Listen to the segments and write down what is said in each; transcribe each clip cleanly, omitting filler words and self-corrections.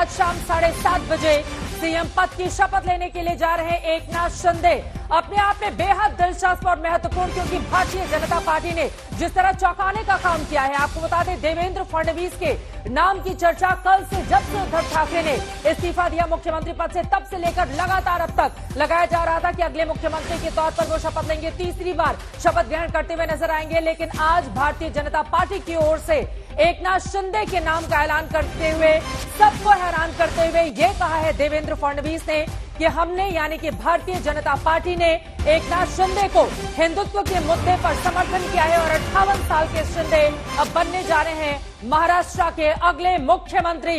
आज शाम 7:30 बजे सीएम पद की शपथ लेने के लिए जा रहे हैं एकनाथ शिंदे। अपने आप में बेहद दिलचस्प और महत्वपूर्ण, क्योंकि भारतीय जनता पार्टी ने जिस तरह चौंकाने का काम किया है। आपको बता दें, देवेंद्र फडणवीस के नाम की चर्चा कल से, जब से उद्धव ठाकरे ने इस्तीफा दिया मुख्यमंत्री पद से, तब से लेकर लगातार अब तक लगाया जा रहा था कि अगले मुख्यमंत्री के तौर पर वो शपथ लेंगे, तीसरी बार शपथ ग्रहण करते हुए नजर आएंगे। लेकिन आज भारतीय जनता पार्टी की ओर से एकनाथ शिंदे के नाम का ऐलान करते हुए, सबको हैरान करते हुए ये कहा है देवेंद्र फडणवीस ने कि हमने, यानी कि भारतीय जनता पार्टी ने एकनाथ शिंदे को हिंदुत्व के मुद्दे पर समर्थन किया है और 58 साल के शिंदे अब बनने जा रहे हैं महाराष्ट्र के अगले मुख्यमंत्री।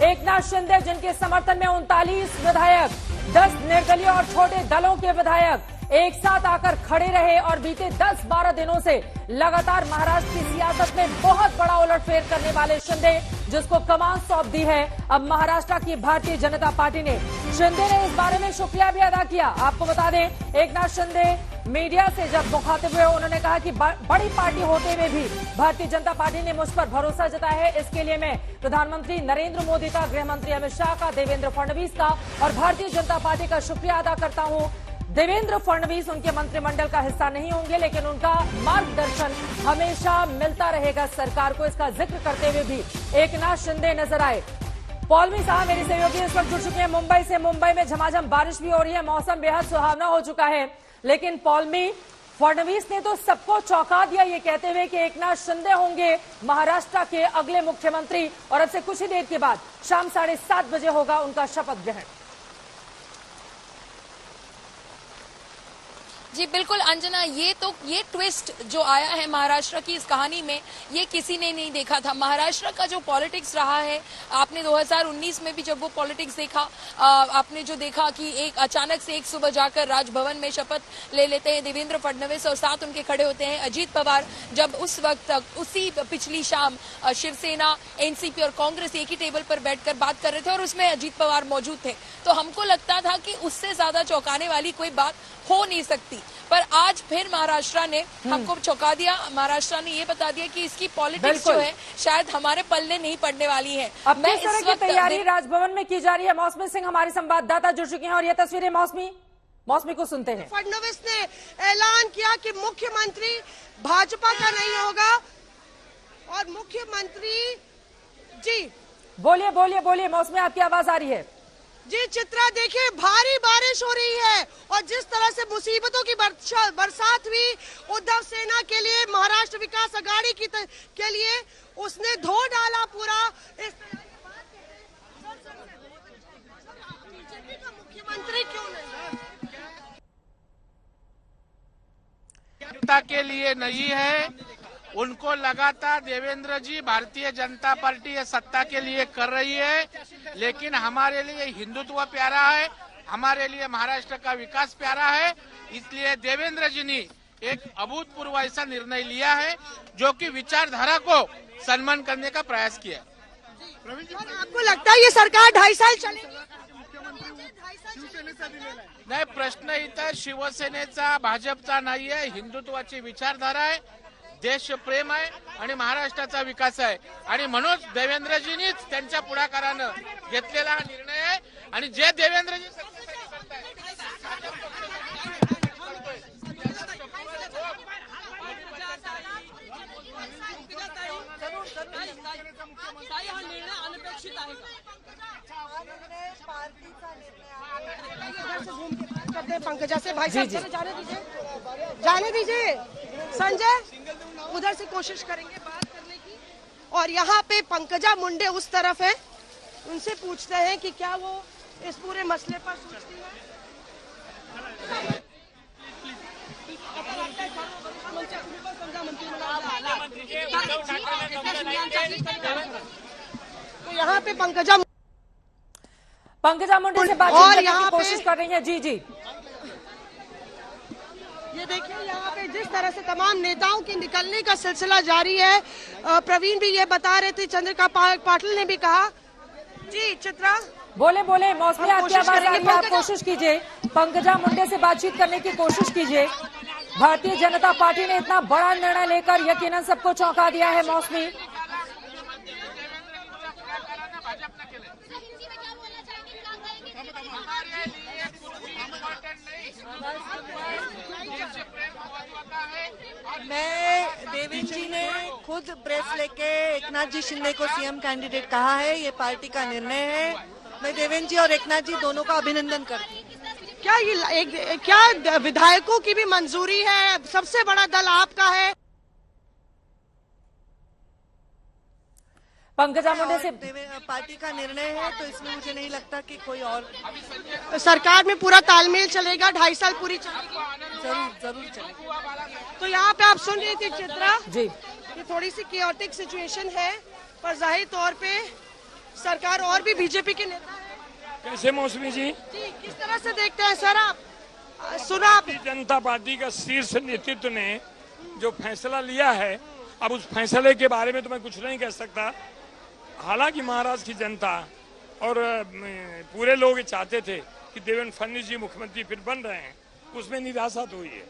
एकनाथ शिंदे, जिनके समर्थन में 39 विधायक, 10 निर्दलीय और छोटे दलों के विधायक एक साथ आकर खड़े रहे और बीते 10-12 दिनों से लगातार महाराष्ट्र की सियासत में बहुत बड़ा उलटफेर करने वाले शिंदे, जिसको कमान सौंप दी है अब महाराष्ट्र की भारतीय जनता पार्टी ने। शिंदे ने इस बारे में शुक्रिया भी अदा किया। आपको बता दें, एकनाथ शिंदे मीडिया से जब मुखातिब हुए, उन्होंने कहा कि बड़ी पार्टी होते हुए भी भारतीय जनता पार्टी ने मुझ पर भरोसा जताया है। इसके लिए मैं प्रधानमंत्री नरेंद्र मोदी का, गृह मंत्री अमित शाह का, देवेंद्र फडणवीस का और भारतीय जनता पार्टी का शुक्रिया अदा करता हूं। देवेंद्र फडणवीस उनके मंत्रिमंडल का हिस्सा नहीं होंगे, लेकिन उनका मार्गदर्शन हमेशा मिलता रहेगा सरकार को। इसका जिक्र करते हुए भी एकनाथ शिंदे नजर आए। पौलमी साहब मेरे सहयोगी इस वक्त जुड़ चुके हैं मुंबई से। मुंबई में झमाझम बारिश भी हो रही है, मौसम बेहद सुहावना हो चुका है, लेकिन पौलमी, फडणवीस ने तो सबको चौंका दिया ये कहते हुए कि एकनाथ शिंदे होंगे महाराष्ट्र के अगले मुख्यमंत्री और अब से कुछ ही देर के बाद शाम 7:30 बजे होगा उनका शपथ ग्रहण। जी बिल्कुल अंजना, ये ट्विस्ट जो आया है महाराष्ट्र की इस कहानी में, ये किसी ने नहीं देखा था। महाराष्ट्र का जो पॉलिटिक्स रहा है, आपने 2019 में भी जब वो पॉलिटिक्स देखा, आपने जो देखा कि एक अचानक से एक सुबह जाकर राजभवन में शपथ ले लेते हैं देवेंद्र फडणवीस और साथ उनके खड़े होते हैं अजीत पवार। जब उस वक्त उसी पिछली शाम शिवसेना, एनसीपी और कांग्रेस एक ही टेबल पर बैठकर बात कर रहे थे और उसमें अजीत पवार मौजूद थे, तो हमको लगता था कि उससे ज्यादा चौंकाने वाली कोई बात हो नहीं सकती। पर आज फिर महाराष्ट्र ने हमको चौंका दिया। महाराष्ट्र ने ये बता दिया कि इसकी पॉलिटिक्स जो है शायद हमारे पल्ले नहीं पड़ने वाली है। अब किस तरह की तैयारी राजभवन में की जा रही है? मौसमी सिंह हमारे संवाददाता जुड़ चुके हैं और ये तस्वीरें मौसमी को सुनते हैं। फडणवीस ने ऐलान किया कि मुख्यमंत्री भाजपा का नहीं होगा और मुख्यमंत्री जी बोलिए मौसमी, आपकी आवाज आ रही है जी। चित्रा देखिए, भारी बारिश हो रही है और जिस तरह से मुसीबतों की बरसात हुई उद्धव सेना के लिए, महाराष्ट्र विकास अघाड़ी के लिए, उसने धो डाला पूरा। इस बीजेपी का मुख्यमंत्री क्यों नहीं? जनता के लिए नहीं है। उनको लगातार देवेंद्र जी, भारतीय जनता पार्टी ये सत्ता के लिए कर रही है, लेकिन हमारे लिए हिंदुत्व प्यारा है, हमारे लिए महाराष्ट्र का विकास प्यारा है। इसलिए देवेंद्र जी ने एक अभूतपूर्व ऐसा निर्णय लिया है जो कि विचारधारा को सम्मान करने का प्रयास किया। और आपको लगता है ये सरकार 2.5 साल चलेगी? नाही, प्रश्न इथं शिवसेनेचा, भाजपचा नाही आहे, हिंदुत्वाची विचारधारा आहे, देश प्रेम आहे आणि महाराष्ट्राचा विकास आहे आणि म्हणून देवेंद्रजींनीच त्यांच्या पुढाकारानं घेतलेला हा निर्णय आहे आणि जे देवेंद्रजी पंकजा से भाई साहब जाने दीजिए। संजय, उधर से कोशिश करेंगे बात करने की। और यहाँ पे पंकजा मुंडे उस तरफ है, उनसे पूछते हैं कि क्या वो इस पूरे मसले पर सोचती है। तो यहाँ पे पंकजा मुंडे से बातचीत करने की कोशिश कर रही है। जी ये देखिए, यहाँ पे जिस तरह से तमाम नेताओं के निकलने का सिलसिला जारी है। प्रवीण भी ये बता रहे थे, चंद्रिका पाटिल ने भी कहा। जी चित्रा, बोले मौसमी, आपकी आवाज आ रही है, आप कोशिश कीजिए, पंकजा मुंडे से बातचीत करने की कोशिश कीजिए। भारतीय जनता पार्टी ने इतना बड़ा निर्णय लेकर यकीनन सबको चौंका दिया है। मौसमी, मैं देवेंद्र जी ने खुद प्रेस लेके एकनाथ जी शिंदे को सीएम कैंडिडेट कहा है, ये पार्टी का निर्णय है। मैं देवेंद्र जी और एकनाथ जी दोनों का अभिनंदन करती हूँ। क्या विधायकों की भी मंजूरी है? सबसे बड़ा दल आपका है। पंकजा मुंडे से पार्टी का निर्णय है, तो इसमें मुझे नहीं लगता कि कोई और सरकार में पूरा तालमेल चलेगा, 2.5 साल पूरी चलेगी। जरूर चलेगा। तो यहाँ पे आप सुन रही थी चित्रा जी, ये थोड़ी सी केओटिक सिचुएशन है, पर जाहिर तौर पे सरकार और भी बीजेपी के नेता हैं। कैसे मौसमी जी किस तरह से देखते हैं सर आप? सुना आप? भारतीय जनता पार्टी का शीर्ष नेतृत्व ने जो फैसला लिया है, अब उस फैसले के बारे में तो मैं कुछ नहीं कह सकता। हालांकि महाराष्ट्र की जनता और पूरे लोग चाहते थे कि देवेंद्र फडणवीस जी मुख्यमंत्री फिर बन रहे हैं, उसमें निराशा तो हुई है।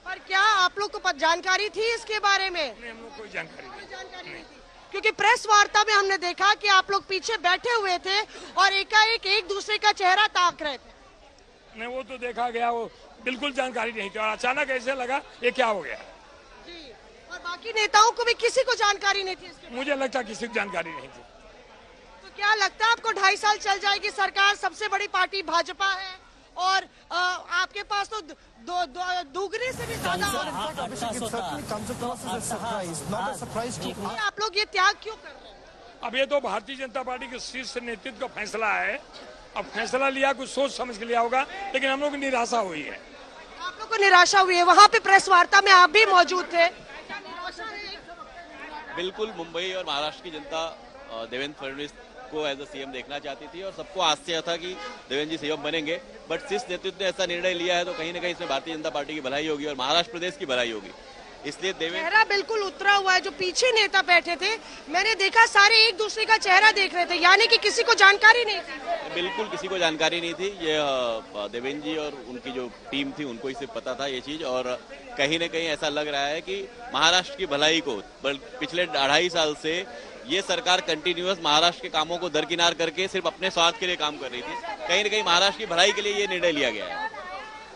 पर क्या आप लोग को जानकारी थी इसके बारे में? नहीं, हम लोग कोई जानकारी नहीं। क्योंकि प्रेस वार्ता में हमने देखा कि आप लोग पीछे बैठे हुए थे और एकाएक एक दूसरे का चेहरा ताक रहे थे। नहीं, वो तो देखा गया, वो बिल्कुल जानकारी नहीं थी और अचानक ऐसे लगा ये क्या हो गया। जी, और बाकी नेताओं को भी किसी को जानकारी नहीं थी इसके? मुझे लगता किसी को जानकारी नहीं थी। तो क्या लगता है आपको 2.5 साल चल जाएगी सरकार? सबसे बड़ी पार्टी भाजपा है और आपके पास तो दुगने से भी ज्यादा। आप लोग ये त्याग क्यों कर रहे हैं? अब ये तो भारतीय जनता पार्टी के शीर्ष नेतृत्व का फैसला है। अब फैसला लिया, कुछ सोच समझ के लिया होगा, लेकिन हम लोग को निराशा हुई है। आप लोग को निराशा हुई है? वहाँ पे प्रेस वार्ता में आप भी मौजूद थे। बिल्कुल, मुंबई और महाराष्ट्र की जनता देवेंद्र फडणवीस को एज अ सीएम देखना चाहती थी और सबको आश्चर्य था कि देवेंद्र जी सीएम बनेंगे, बट शीर्ष नेतृत्व ने ऐसा निर्णय लिया है तो कहीं ना कहीं इसमें भारतीय जनता पार्टी की भलाई होगी और महाराष्ट्र प्रदेश की भलाई होगी। इसलिए चेहरा बिल्कुल उतरा हुआ है। जो पीछे नेता बैठे थे, मैंने देखा सारे एक दूसरे का चेहरा देख रहे थे, यानी कि किसी को जानकारी नहीं थी। बिल्कुल किसी को जानकारी नहीं थी। ये देवेंद्र जी और उनकी जो टीम थी उनको ही सिर्फ पता था ये चीज, और कहीं ना कहीं ऐसा लग रहा है कि महाराष्ट्र की भलाई को पिछले 2.5 साल से ये सरकार कंटिन्यूअस महाराष्ट्र के कामों को दरकिनार करके सिर्फ अपने स्वार्थ के लिए काम कर रही थी। कहीं ना कहीं महाराष्ट्र की भलाई के लिए ये निर्णय लिया गया है।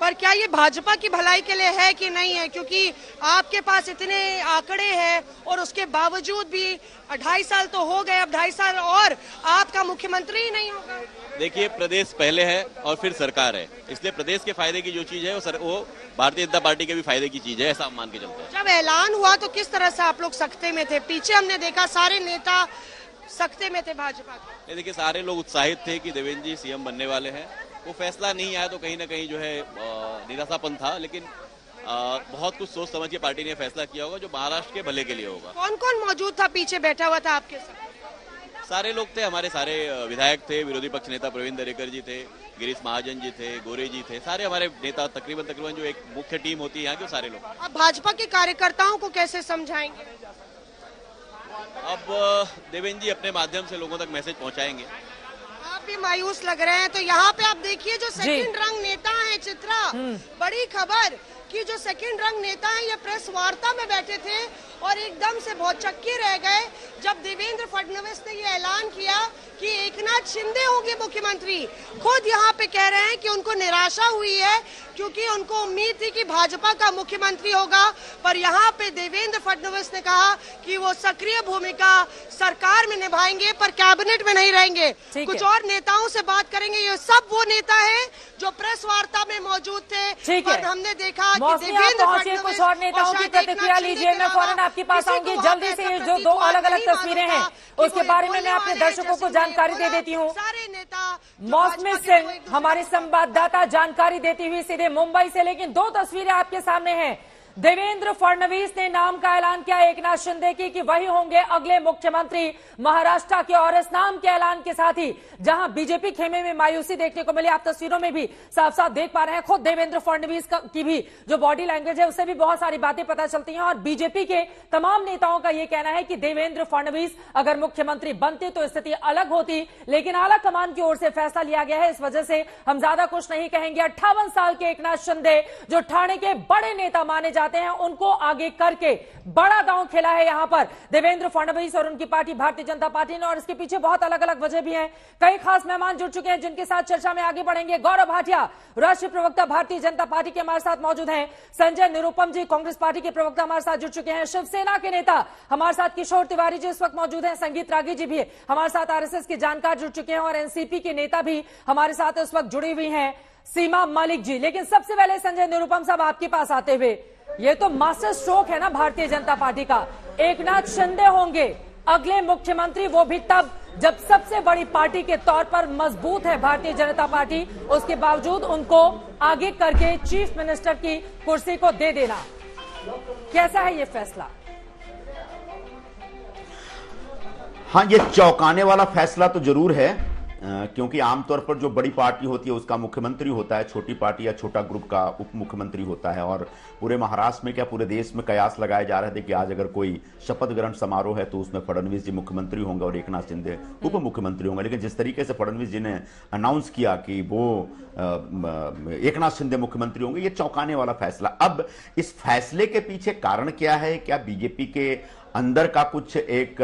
पर क्या ये भाजपा की भलाई के लिए है कि नहीं है? क्योंकि आपके पास इतने आंकड़े हैं और उसके बावजूद भी 2.5 साल तो हो गए, अब 2.5 साल और आपका मुख्यमंत्री ही नहीं होगा। देखिए, प्रदेश पहले है और फिर सरकार है, इसलिए प्रदेश के फायदे की जो चीज है वो भारतीय जनता पार्टी के भी फायदे की चीज है, ऐसा मान के चलते हैं। जब ऐलान हुआ तो किस तरह से आप लोग सख्ते में थे? पीछे हमने देखा सारे नेता सख्ते में थे भाजपा के। देखिए, सारे लोग उत्साहित थे कि देवेंद्र जी सीएम बनने वाले हैं। वो फैसला नहीं आया तो कहीं ना कहीं जो है निराशापन था, लेकिन बहुत कुछ सोच समझ के पार्टी ने फैसला किया होगा जो महाराष्ट्र के भले के लिए होगा। कौन कौन मौजूद था, पीछे बैठा हुआ था आपके साथ? सारे लोग थे, हमारे सारे विधायक थे, विरोधी पक्ष नेता प्रवीण दरेकर जी थे, गिरीश महाजन जी थे, गोरे जी थे, सारे हमारे नेता तकरीबन जो एक मुख्य टीम होती है यहाँ के सारे लोग। अब भाजपा के कार्यकर्ताओं को कैसे समझाएंगे? अब देवेंद्र जी अपने माध्यम से लोगों तक मैसेज पहुंचाएंगे। आप भी मायूस लग रहे हैं। तो यहाँ पे आप देखिए जो सेकंड रंग नेता है चित्रा, बड़ी खबर कि जो सेकंड रंग नेता है ये प्रेस वार्ता में बैठे थे और एकदम से बहुत चक्के रह गए जब देवेंद्र फडणवीस ने ये ऐलान किया कि एकनाथ शिंदे होंगे मुख्यमंत्री। खुद यहाँ पे कह रहे हैं कि उनको निराशा हुई है क्योंकि उनको उम्मीद थी कि भाजपा का मुख्यमंत्री होगा, पर यहाँ पे देवेंद्र फडणवीस ने कहा कि वो सक्रिय भूमिका सरकार में निभाएंगे पर कैबिनेट में नहीं रहेंगे। कुछ और नेताओं से बात करेंगे। ये सब वो नेता हैं जो प्रेस वार्ता में मौजूद थे, पर हमने देखा कि देवेंद्र फडणवीस कुछ और नेताओं की प्रतिक्रिया लीजिए। मैं फौरन आपके पास आऊंगी। जल्दी से ये जो 2 अलग-अलग तस्वीरें हैं उसके बारे में मैं अपने दर्शकों को जानकारी दे देती हूँ। सारे नेता मौसमी सिंह हमारे संवाददाता जानकारी देती हुई सीधे मुंबई से, लेकिन 2 तस्वीरें आपके सामने हैं। देवेंद्र फडणवीस ने नाम का ऐलान किया एकनाथ शिंदे की कि वही होंगे अगले मुख्यमंत्री महाराष्ट्र के, और इस नाम के ऐलान के साथ ही जहां बीजेपी खेमे में मायूसी देखने को मिली, आप तस्वीरों में भी साफ साफ देख पा रहे हैं। खुद देवेंद्र फडणवीस की भी जो बॉडी लैंग्वेज है उससे भी बहुत सारी बातें पता चलती हैं और बीजेपी के तमाम नेताओं का यह कहना है कि देवेंद्र फडणवीस अगर मुख्यमंत्री बनते तो स्थिति अलग होती, लेकिन आला कमान की ओर से फैसला लिया गया है, इस वजह से हम ज्यादा कुछ नहीं कहेंगे। 58 साल के एकनाथ शिंदे जो ठाणे के बड़े नेता माने चाहते हैं उनको आगे करके बड़ा दांव खेला है यहां पर देवेंद्र फडणवीस और उनकी पार्टी भारतीय जनता पार्टी ने। और इसके पीछे बहुत अलग अलग वजह भी हैं। कई खास मेहमान जुड़ चुके हैं जिनके साथ चर्चा में आगे बढ़ेंगे। गौरव भाटिया, राष्ट्रीय प्रवक्ता भारतीय जनता पार्टी के हमारे साथ मौजूद हैं। संजय निरुपम जी, कांग्रेस पार्टी के प्रवक्ता हमारे साथ जुड़ चुके हैं। शिवसेना के नेता हमारे साथ किशोर तिवारी जी इस वक्त मौजूद हैं। संगीत रागी जी भी हमारे साथ आरएसएस के जानकार जुड़ चुके हैं और एनसीपी के नेता भी हमारे साथ इस वक्त जुड़ी हुई हैं, सीमा मलिक जी। लेकिन सबसे पहले संजय निरुपम साहब आपके पास आते हुए, ये तो मास्टर स्ट्रोक है ना भारतीय जनता पार्टी का। एकनाथ शिंदे होंगे अगले मुख्यमंत्री, वो भी तब जब सबसे बड़ी पार्टी के तौर पर मजबूत है भारतीय जनता पार्टी, उसके बावजूद उनको आगे करके चीफ मिनिस्टर की कुर्सी को दे देना। कैसा है ये फैसला? हाँ, ये चौंकाने वाला फैसला तो जरूर है, क्योंकि आमतौर पर जो बड़ी पार्टी होती है उसका मुख्यमंत्री होता है, छोटी पार्टी या छोटा ग्रुप का उप मुख्यमंत्री होता है। और पूरे महाराष्ट्र में क्या पूरे देश में कयास लगाए जा रहे थे कि आज अगर कोई शपथ ग्रहण समारोह है तो उसमें फडणवीस जी मुख्यमंत्री होंगे और एकनाथ शिंदे उप मुख्यमंत्री होंगे। लेकिन जिस तरीके से फडणवीस जी ने अनाउंस किया कि वो एकनाथ शिंदे मुख्यमंत्री होंगे, ये चौंकाने वाला फैसला। अब इस फैसले के पीछे कारण क्या है? क्या बीजेपी के अंदर का कुछ एक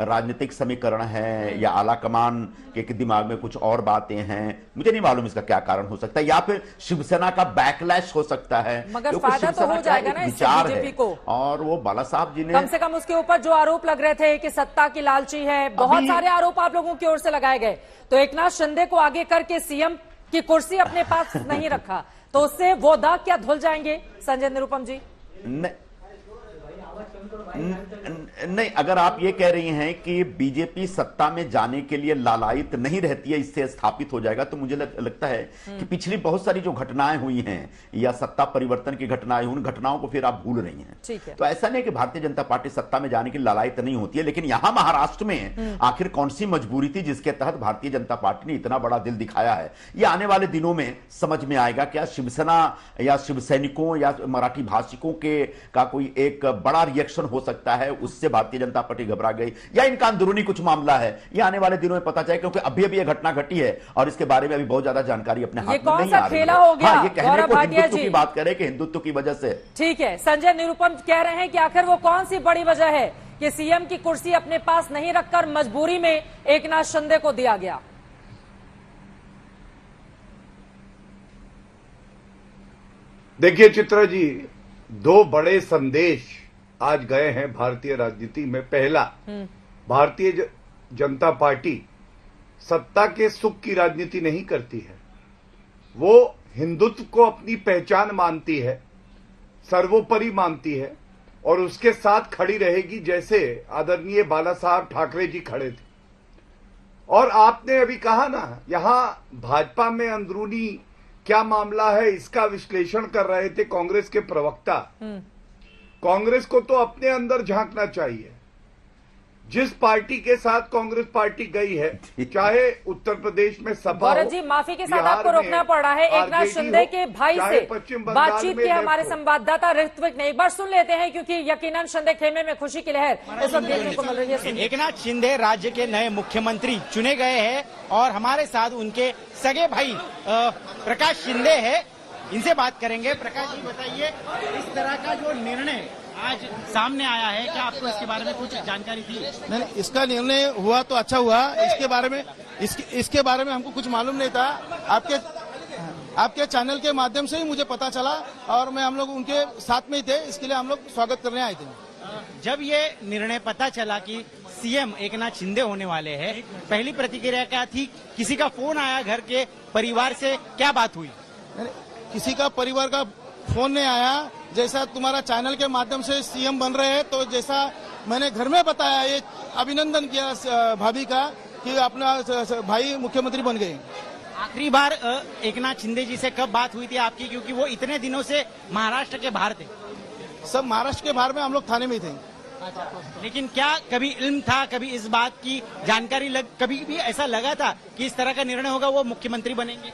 राजनीतिक समीकरण है या आलाकमान के दिमाग में कुछ और बातें हैं? मुझे नहीं मालूम इसका क्या कारण हो सकता है, या फिर शिवसेना का बैकलैश हो सकता है। मगर फायदा तो हो जाएगा ना इससे बीजेपी को। और वो बाला साहब जी ने कम से कम उसके ऊपर जो आरोप लग रहे थे कि सत्ता की लालची है, बहुत सारे आरोप आप लोगों की ओर से लगाए गए, तो एकनाथ शिंदे को आगे करके सीएम की कुर्सी अपने पास नहीं रखा तो उससे वो दाग क्या धुल जाएंगे? संजय निरुपम जी नहीं, अगर आप ये कह रही हैं कि बीजेपी सत्ता में जाने के लिए लालायित नहीं रहती है, इससे स्थापित हो जाएगा, तो मुझे लगता है कि पिछली बहुत सारी जो घटनाएं हुई हैं या सत्ता परिवर्तन की घटनाएं, उन घटनाओं को फिर आप भूल रही हैं। तो ऐसा नहीं कि भारतीय जनता पार्टी सत्ता में जाने के लिए लालायित नहीं होती है, लेकिन यहां महाराष्ट्र में आखिर कौन सी मजबूरी थी जिसके तहत भारतीय जनता पार्टी ने इतना बड़ा दिल दिखाया है? यह आने वाले दिनों में समझ में आएगा। क्या शिवसेना या शिव सैनिकों या मराठी भाषिकों के का कोई एक बड़ा रिएक्शन हो सकता है, उससे भारतीय जनता पार्टी घबरा गई, या इनका अंदरूनी कुछ मामला है? ये आने वाले दिनों में पता चले, क्योंकि अभी अभी ये घटना घटी है और इसके बारे में अभी बहुत ज्यादा जानकारी अपने हाथ में नहीं आ रही है। हाँ, ये कहने को हिंदुत्व की बात करें कि हिंदुत्व की वजह से। ठीक है, संजय निरुपम कह रहे हैं कि आखिर वो कौन सी बड़ी वजह है कि सीएम की कुर्सी अपने पास नहीं रखकर मजबूरी में एकनाथ शिंदे को दिया गया? देखिए चित्रा जी, दो बड़े संदेश आज गए हैं भारतीय राजनीति में। पहला, भारतीय जनता पार्टी सत्ता के सुख की राजनीति नहीं करती है, वो हिंदुत्व को अपनी पहचान मानती है, सर्वोपरि मानती है और उसके साथ खड़ी रहेगी, जैसे आदरणीय बाला साहब ठाकरे जी खड़े थे। और आपने अभी कहा ना, यहां भाजपा में अंदरूनी क्या मामला है इसका विश्लेषण कर रहे थे कांग्रेस के प्रवक्ता। कांग्रेस को तो अपने अंदर झांकना चाहिए। जिस पार्टी के साथ कांग्रेस पार्टी गई है, चाहे उत्तर प्रदेश में सपा हो, जी माफी के साथ आपको रोकना पड़ रहा है। एकनाथ शिंदे के भाई से बातचीत की हमारे संवाददाता ऋत्विक ने, एक बार सुन लेते हैं, क्योंकि यकीनन शिंदे खेमे में खुशी की लहर इस वक्त देखने को मिल रही है। एकनाथ शिंदे राज्य के नए मुख्यमंत्री चुने गए हैं और हमारे साथ उनके सगे भाई प्रकाश शिंदे है, इनसे बात करेंगे। प्रकाश जी बताइए, इस तरह का जो निर्णय आज सामने आया है, क्या आपको इसके बारे में कुछ जानकारी थी? नहीं, इसका निर्णय हुआ तो अच्छा हुआ। इसके बारे में हमको कुछ मालूम नहीं था। आपके चैनल के माध्यम से ही मुझे पता चला और हम लोग उनके साथ में ही थे, इसके लिए हम लोग स्वागत करने आए थे। जब ये निर्णय पता चला कि सीएम एकनाथ शिंदे होने वाले हैं, पहली प्रतिक्रिया क्या थी? किसी का फोन आया घर के परिवार से, क्या बात हुई? किसी का परिवार का फोन नहीं आया। जैसा तुम्हारा चैनल के माध्यम से सीएम बन रहे हैं, तो जैसा मैंने घर में बताया, ये अभिनंदन किया भाभी का कि अपना भाई मुख्यमंत्री बन गए। आखिरी बार एकनाथ शिंदे जी से कब बात हुई थी आपकी, क्योंकि वो इतने दिनों से महाराष्ट्र के बाहर थे? सब महाराष्ट्र के बाहर में हम लोग थाने में थे। लेकिन क्या कभी इल्म था, कभी इस बात की जानकारी कभी भी ऐसा लगा था कि इस तरह का निर्णय होगा, वो मुख्यमंत्री बनेंगे?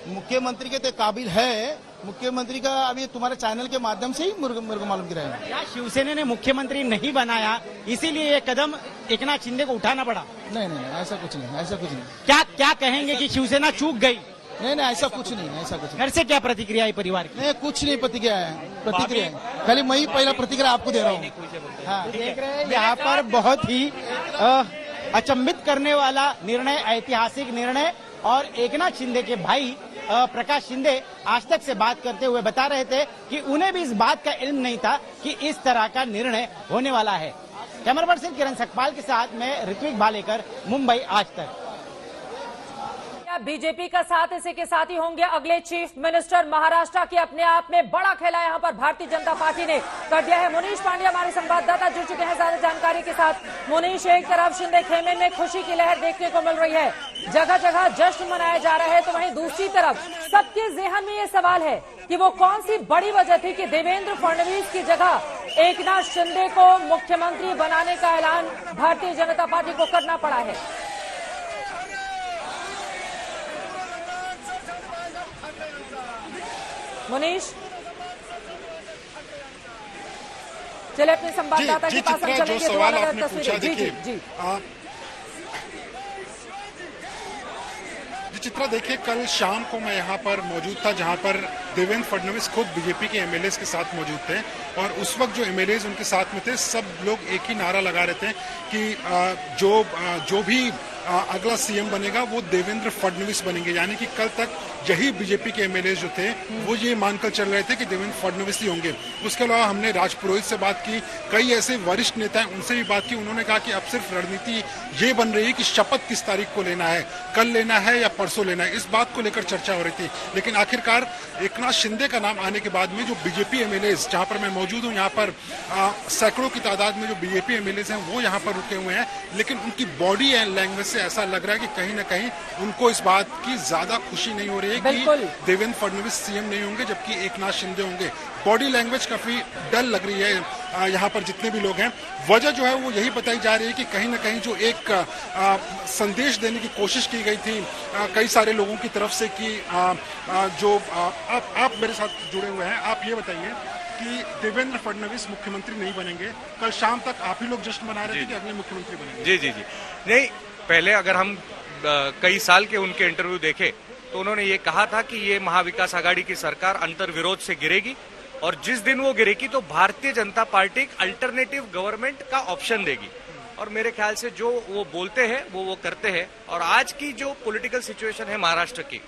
मुख्यमंत्री के तो काबिल है, मुख्यमंत्री का अभी तुम्हारे चैनल के माध्यम से ही मेरे को मालूम गिरा है। क्या शिवसेना ने मुख्यमंत्री नहीं बनाया, इसीलिए ये कदम एकनाथ शिंदे को उठाना पड़ा? नहीं, ऐसा कुछ नहीं। क्या कहेंगे कि शिवसेना चूक गई? नहीं नहीं, ऐसा कुछ नहीं, ऐसा कुछ नहीं। घर से क्या प्रतिक्रिया है परिवार की? नहीं, कुछ नहीं प्रतिक्रिया है, प्रतिक्रिया है। खाली मैं ही पहला प्रतिक्रिया आपको दे रहा हूँ। हाँ, देख रहे हैं यहाँ पर बहुत ही अचंभित करने वाला निर्णय, ऐतिहासिक निर्णय। और एकनाथ शिंदे के भाई प्रकाश शिंदे आज तक से बात करते हुए बता रहे थे कि उन्हें भी इस बात का इल्म नहीं था कि इस तरह का निर्णय होने वाला है। कैमरा पर्सन किरण सकपाल के साथ में ऋत्विक भालेकर, मुंबई आज तक। बीजेपी का साथ इसी के साथ ही होंगे अगले चीफ मिनिस्टर। महाराष्ट्र की अपने आप में बड़ा खेला यहां पर भारतीय जनता पार्टी ने कर दिया है। मुनीश पांडे हमारे संवाददाता जुड़ चुके हैं ज्यादा जानकारी के साथ। मुनीश, एक तरफ शिंदे खेमे में खुशी की लहर देखने को मिल रही है, जगह जगह जश्न मनाया जा रहा है, तो वहीं दूसरी तरफ सबके ज़हन में ये सवाल है कि वो कौन सी बड़ी वजह थी कि देवेंद्र फडणवीस की जगह एकनाथ शिंदे को मुख्यमंत्री बनाने का ऐलान भारतीय जनता पार्टी को करना पड़ा है। मुनीश, चले अपने संवाददाता के पास हम चलेंगे। जो सवाल आपने पूछा, देखिए चित्रा, देखिए कल शाम को मैं यहाँ पर मौजूद था जहाँ पर देवेंद्र फडणवीस खुद बीजेपी के एमएलएस के साथ मौजूद थे और उस वक्त जो एमएलएस उनके साथ में थे सब लोग एक ही नारा लगा रहे थे कि जो भी अगला सीएम बनेगा वो देवेंद्र फडणवीस बनेंगे। यानी कि कल तक यही बीजेपी के एमएलए जो थे वो ये मानकर चल रहे थे कि देवेंद्र फडणवीस ही होंगे। उसके अलावा हमने राज पुरोहित से बात की, कई ऐसे वरिष्ठ नेता हैं उनसे भी बात की। उन्होंने कहा कि अब सिर्फ रणनीति ये बन रही है कि शपथ किस तारीख को लेना है, कल लेना है या परसों लेना है, इस बात को लेकर चर्चा हो रही थी। लेकिन आखिरकार एकनाथ शिंदे का नाम आने के बाद में जो बीजेपी एमएलए जहां पर मैं मौजूद हूँ, यहाँ पर सैकड़ों की तादाद में जो बीजेपी एमएलए हैं वो यहाँ पर रुके हुए हैं, लेकिन उनकी बॉडी एंड लैंग्वेज से ऐसा लग रहा है कि कहीं ना कहीं उनको इस बात की ज्यादा खुशी नहीं हो रही है कि देवेंद्र फडणवीस सीएम नहीं होंगे जबकि एकनाथ शिंदे होंगे। बॉडी लैंग्वेज काफी डल लग रही है यहाँ पर जितने भी लोग हैं। वजह जो है वो यही बताई जा रही है कि कहीं ना कहीं जो एक संदेश देने की कोशिश की गई थी कई सारे लोगों की तरफ से कि आप मेरे साथ जुड़े हुए हैं, आप ये बताइए कि देवेंद्र फडणवीस मुख्यमंत्री नहीं बनेंगे। कल शाम तक आप ही लोग जश्न मना रहे थे कि अगले मुख्यमंत्री बनेंगे। जी जी जी नहीं, पहले अगर हम कई साल के उनके इंटरव्यू देखे तो उन्होंने ये कहा था कि ये महाविकास आघाड़ी की सरकार अंतर्विरोध से गिरेगी और जिस दिन वो गिरेगी तो भारतीय जनता पार्टी एक अल्टरनेटिव गवर्नमेंट का ऑप्शन देगी। और मेरे ख्याल से जो वो बोलते हैं वो करते हैं। और आज की जो पॉलिटिकल सिचुएशन है महाराष्ट्र की,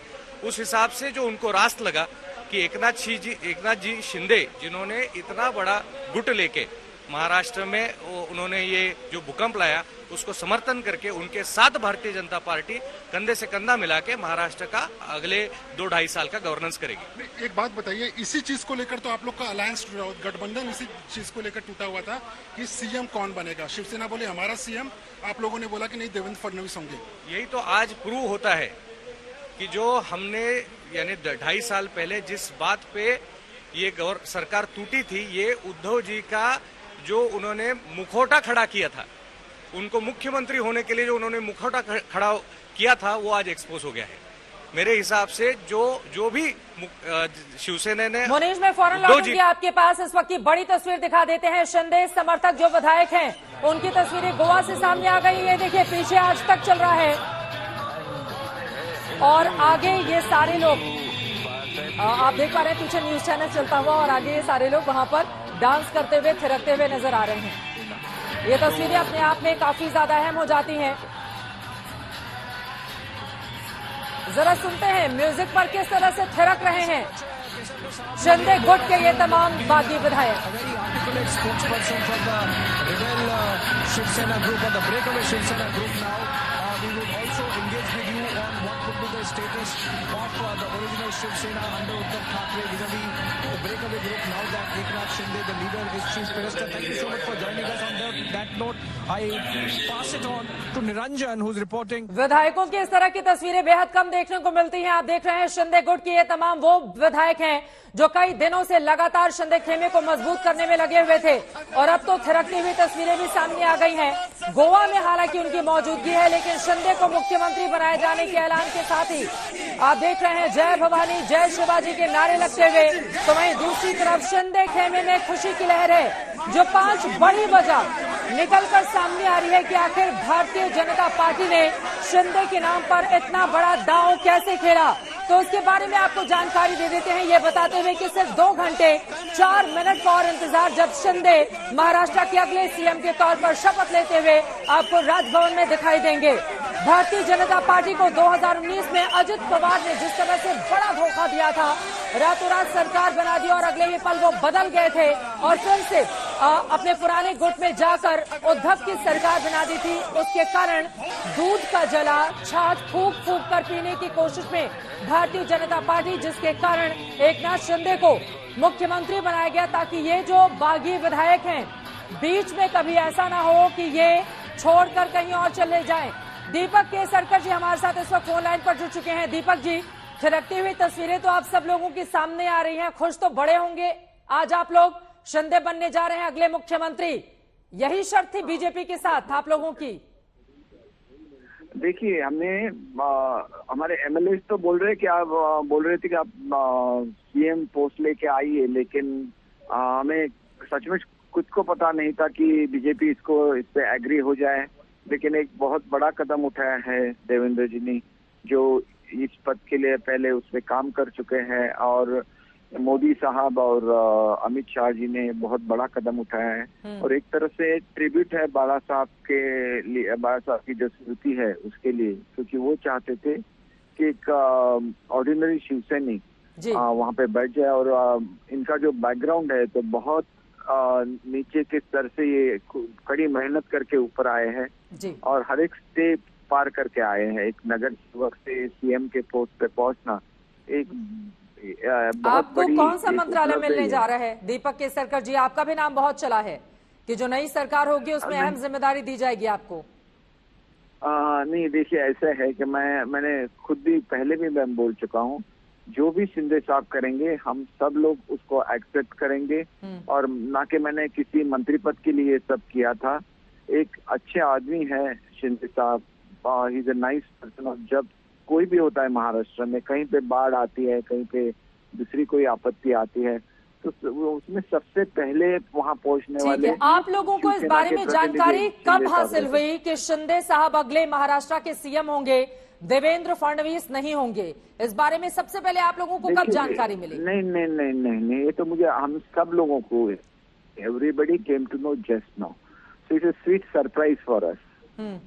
उस हिसाब से जो उनको रास्त लगा कि एकनाथ जी शिंदे जिन्होंने इतना बड़ा गुट लेके महाराष्ट्र में उन्होंने ये जो भूकंप लाया उसको समर्थन करके उनके साथ भारतीय जनता पार्टी कंधे से कंधा मिला के महाराष्ट्र का अगले 2-2.5 साल का गवर्नेंस करेगी। एक बात बताइए, इसी चीज को लेकर तो आप लोग का अलायंस गठबंधन इसी चीज को लेकर टूटा हुआ था कि सीएम कौन बनेगा। शिवसेना बोले हमारा सीएम, आप लोगों ने बोला कि नहीं देवेंद्र फडणवीस होंगे। यही तो आज प्रूव होता है कि जो हमने यानी 2.5 साल पहले जिस बात पे ये सरकार टूटी थी, ये उद्धव जी का जो उन्होंने मुखौटा खड़ा किया था, उनको मुख्यमंत्री होने के लिए जो उन्होंने मुखौटा खड़ा किया था वो आज एक्सपोज हो गया है। मेरे हिसाब से जो भी शिवसेना ने। मुनीश, मैं फौरन लौटूंगी आपके पास। इस वक्त की बड़ी तस्वीर दिखा देते हैं। शिंदे समर्थक जो विधायक हैं उनकी तस्वीरें गोवा से सामने आ गई। ये देखिए पीछे आज तक चल रहा है और आगे ये सारे लोग आप देख पा रहे हैं, पीछे न्यूज चैनल चलता हुआ और आगे ये सारे लोग वहां पर डांस करते हुए थिरकते हुए नजर आ रहे हैं। ये तस्वीरें अपने आप में काफी ज्यादा अहम हो जाती हैं। जरा सुनते हैं म्यूजिक पर किस तरह से थिरक रहे हैं शिंदे गुट के ये तमाम बागी विधायक। Status of the original Shiv Sena under Uddhav Thackeray vis-a-vis the breakaway group now that Eknath Shinde, the leader, is chief minister. Thank you so much for joining us. On that note, I pass it on to Niranjan, who's reporting. विधायकों की इस तरह की तस्वीरें बेहद कम देखने को मिलती हैं। आप देख रहे हैं शिंदे गुट के ये तमाम वो विधायक हैं जो कई दिनों से लगातार शिंदे खेमे को मजबूत करने में लगे हुए थे और अब तो थिरकती हुई तस्वीरें भी सामने आ गई हैं। गोवा में हालांकि उनकी मौजूदगी है, लेकिन शिंदे को मुख्यमंत्री बनाए जाने के ऐलान के साथ ही आप देख रहे हैं जय भवानी जय शिवाजी के नारे लगते हुए, तो वहीं दूसरी तरफ शिंदे खेमे में खुशी की लहर है। जो 5 बड़ी वजह निकलकर सामने आ रही है कि आखिर भारतीय जनता पार्टी ने शिंदे के नाम पर इतना बड़ा दांव कैसे खेला। तो उसके बारे में आपको जानकारी दे देते हैं, ये बताते हुए कि सिर्फ 2 घंटे 4 मिनट का और इंतजार, जब शिंदे महाराष्ट्र के अगले सीएम के तौर पर शपथ लेते हुए आपको राजभवन में दिखाई देंगे। भारतीय जनता पार्टी को 2019 में अजित पवार ने जिस तरह से बड़ा धोखा दिया था, रातों रात सरकार बना दी और अगले ही पल वो बदल गए थे और फिर से अपने पुराने गुट में जाकर उद्धव की सरकार बना दी थी। उसके कारण दूध का जला छाछ फूंक फूंक कर पीने की कोशिश में भारतीय जनता पार्टी, जिसके कारण एकनाथ शिंदे को मुख्यमंत्री बनाया गया ताकि ये जो बागी विधायक हैं बीच में कभी ऐसा ना हो कि ये छोड़कर कहीं और चले जाएं। दीपक केसरकर जी हमारे साथ इस वक्त फोन लाइन पर जुड़ चुके हैं। दीपक जी, थिरकती हुई तस्वीरें तो आप सब लोगों के सामने आ रही हैं, खुश तो बड़े होंगे, आज आप लोग शिंदे बनने जा रहे हैं अगले मुख्यमंत्री, यही शर्त थी बीजेपी के साथ आप लोगों की? देखिए, हमने हमारे एमएलए तो बोल रहे कि आप बोल रहे थे कि आप सीएम पोस्ट लेके आइए, लेकिन हमें सचमुच खुद को पता नहीं था कि बीजेपी इस पे एग्री हो जाए। लेकिन एक बहुत बड़ा कदम उठाया है देवेंद्र जी ने, जो इस पद के लिए पहले उस पे काम कर चुके हैं, और मोदी साहब और अमित शाह जी ने बहुत बड़ा कदम उठाया है। और एक तरह से ट्रिब्यूट है बाला साहब के लिए, बाला साहब की जो स्मृति है उसके लिए, क्योंकि वो चाहते थे कि एक ऑर्डिनरी शिवसैनिक वहाँ पे बैठ जाए। और इनका जो बैकग्राउंड है तो बहुत नीचे के स्तर से ये कड़ी मेहनत करके ऊपर आए हैं और हर एक स्टेप पार करके आए हैं। एक नगर सेवक से सीएम के पोस्ट पे पहुंचना एक आपको कौन सा मंत्रालय मिलने जा रहा है दीपक केसरकर जी? आपका भी नाम बहुत चला है कि जो नई सरकार होगी उसमें अहम जिम्मेदारी दी जाएगी आपको। नहीं, देखिए ऐसा है कि मैंने खुद भी पहले भी मैं बोल चुका हूँ, जो भी शिंदे साहब करेंगे हम सब लोग उसको एक्सेप्ट करेंगे। और ना कि मैंने किसी मंत्री पद के लिए सब किया था। एक अच्छे आदमी है शिंदे साहब, he is a nice person. जब कोई भी होता है महाराष्ट्र में, कहीं पे बाढ़ आती है, कहीं पे दूसरी कोई आपत्ति आती है, तो उसमें सबसे पहले वहां पहुंचने वाले। आप लोगों को इस बारे में जानकारी कब हासिल हुई कि शिंदे साहब अगले महाराष्ट्र के सीएम होंगे, देवेंद्र फडणवीस नहीं होंगे? इस बारे में सबसे पहले आप लोगों को कब जानकारी मिली? नहीं, ये तो मुझे, हम सब लोगों को, everybody came to know just now, so it's a sweet surprise for us.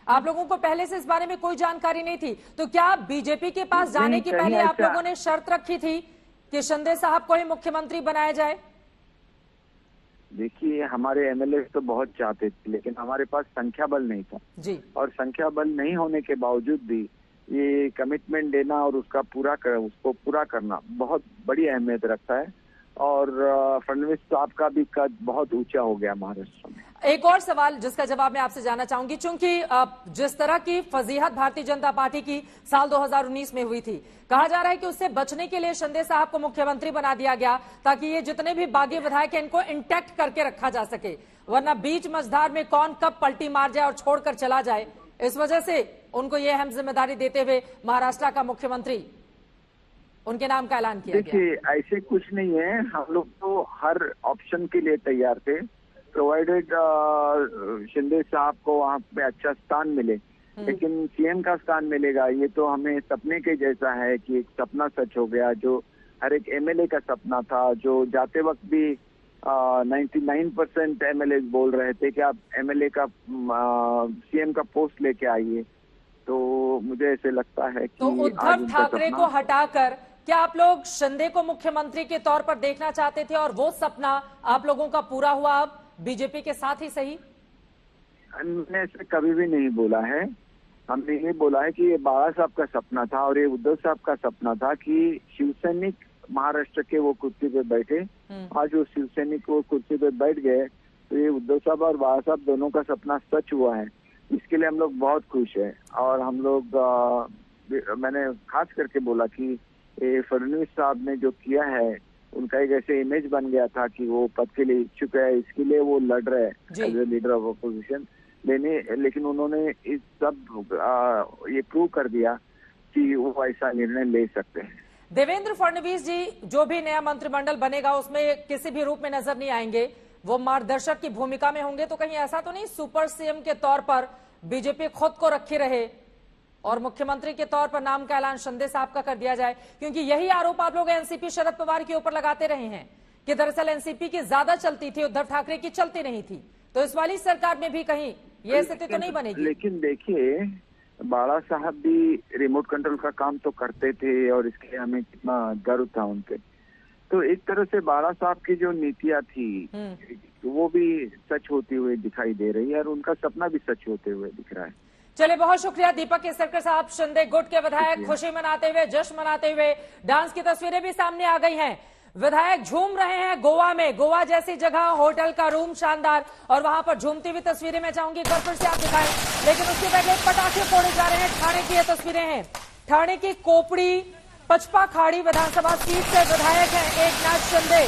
आप लोगों को पहले से इस बारे में कोई जानकारी नहीं थी? तो क्या बीजेपी के पास जाने की पहले आप लोगों ने शर्त रखी थी कि शिंदे साहब को ही मुख्यमंत्री बनाया जाए? देखिए, हमारे एमएलए तो बहुत चाहते थे, लेकिन हमारे पास संख्या बल नहीं था जी। और संख्या बल नहीं होने के बावजूद भी ये कमिटमेंट देना और उसको पूरा करना बहुत बड़ी अहमियत रखता है। और फडणवीस साहब का भी कद बहुत ऊंचा हो गया महाराष्ट्र में। एक और सवाल जिसका जवाब मैं आपसे जानना चाहूंगी, चूंकि जिस तरह की फजीहत भारतीय जनता पार्टी की साल 2019 में हुई थी, कहा जा रहा है कि उससे बचने के लिए शिंदे साहब को मुख्यमंत्री बना दिया गया ताकि ये जितने भी बागी विधायक हैं इनको इंटैक्ट करके रखा जा सके, वरना बीच मझधार में कौन कब पलटी मार जाए और छोड़कर चला जाए। इस वजह से उनको ये अहम जिम्मेदारी देते हुए महाराष्ट्र का मुख्यमंत्री उनके नाम का ऐलान किया गया। देखिए, ऐसे कुछ नहीं है, हम लोग तो हर ऑप्शन के लिए तैयार थे, प्रोवाइडेड शिंदे साहब को वहाँ पे अच्छा स्थान मिले। लेकिन सीएम का स्थान मिलेगा ये तो हमें सपने के जैसा है कि एक सपना सच हो गया, जो हर एक एमएलए का सपना था। जो जाते वक्त भी 99% एमएलए बोल रहे थे कि आप एमएलए का सीएम का पोस्ट लेके आइए। तो मुझे ऐसे लगता है कि तो उद्धव ठाकरे को हटाकर क्या आप लोग शिंदे को मुख्यमंत्री के तौर पर देखना चाहते थे और वो सपना आप लोगों का पूरा हुआ अब बीजेपी के साथ ही सही? मैंने ऐसे कभी भी नहीं बोला है। हमने ये बोला है कि ये बाला साहब का सपना था और ये उद्धव साहब का सपना था कि शिवसैनिक महाराष्ट्र के वो कुर्सी पे बैठे। आज वो शिवसैनिक वो कुर्सी पे बैठ गए, तो ये उद्धव साहब और बाला साहब दोनों का सपना सच हुआ है। इसके लिए हम लोग बहुत खुश हैं। और हम लोग मैंने खास करके बोला कि फडणवीस साहब ने जो किया है, उनका एक ऐसे इमेज बन गया था कि वो पद के लिए इच्छुक है, इसके लिए वो लड़ रहे हैं as a leader of opposition लेकिन उन्होंने इस सब ये प्रूव कर दिया कि वो ऐसा निर्णय ले सकते हैं। देवेंद्र फडणवीस जी जो भी नया मंत्रिमंडल बनेगा उसमें किसी भी रूप में नजर नहीं आएंगे, वो मार्गदर्शक की भूमिका में होंगे। तो कहीं ऐसा तो नहीं सुपर सीएम के तौर पर बीजेपी खुद को रखी रहे और मुख्यमंत्री के तौर पर नाम का ऐलान शिंदे साहब का कर दिया जाए, क्योंकि यही आरोप आप लोग एनसीपी शरद पवार के ऊपर लगाते रहे हैं कि दरअसल एनसीपी की ज्यादा चलती थी, उद्धव ठाकरे की चलती नहीं थी। तो इस वाली सरकार में भी कहीं ये स्थिति तो नहीं बनेगी। लेकिन देखिए, बाला साहब भी रिमोट कंट्रोल का काम तो करते थे और इसके लिए हमें कितना गर्व था उनके। तो एक तरह से बाला साहब की जो नीतियां थी वो भी सच होती हुई दिखाई दे रही है और उनका सपना भी सच होते हुए दिख रहा है। चलिए, बहुत शुक्रिया दीपक केसरकर साहब। शिंदे गुट के विधायक खुशी मनाते हुए, जश्न मनाते हुए, डांस की तस्वीरें भी सामने आ गई हैं। विधायक झूम रहे हैं गोवा में, गोवा जैसी जगह, होटल का रूम शानदार, और वहां पर झूमती हुई तस्वीरें मैं चाहूंगी एक बार फिर से आप दिखाएं। लेकिन उसके पहले पटाखे फोड़े जा रहे हैं। ठाणे की ये तस्वीरें हैं। ठाणे की कोपड़ी पचपा खाड़ी विधानसभा सीट से विधायक हैं एकनाथ शिंदे।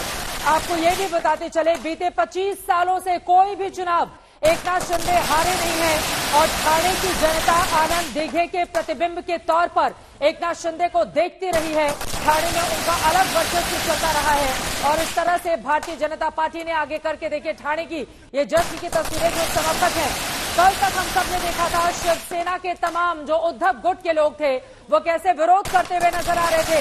आपको ये भी बताते चले, बीते 25 सालों से कोई भी चुनाव एकनाथ शिंदे हारे नहीं है और ठाणे की जनता आनंद दीघे के प्रतिबिंब के तौर पर एकनाथ शिंदे को देखती रही है। ठाणे में उनका अलग वर्चस्व चलता रहा है और इस तरह से भारतीय जनता पार्टी ने आगे करके देखिए ठाणे की ये जश्न की तस्वीरें जो समर्थक हैं। कल तक हम सब ने देखा था शिवसेना के तमाम जो उद्धव गुट के लोग थे वो कैसे विरोध करते हुए नजर आ रहे थे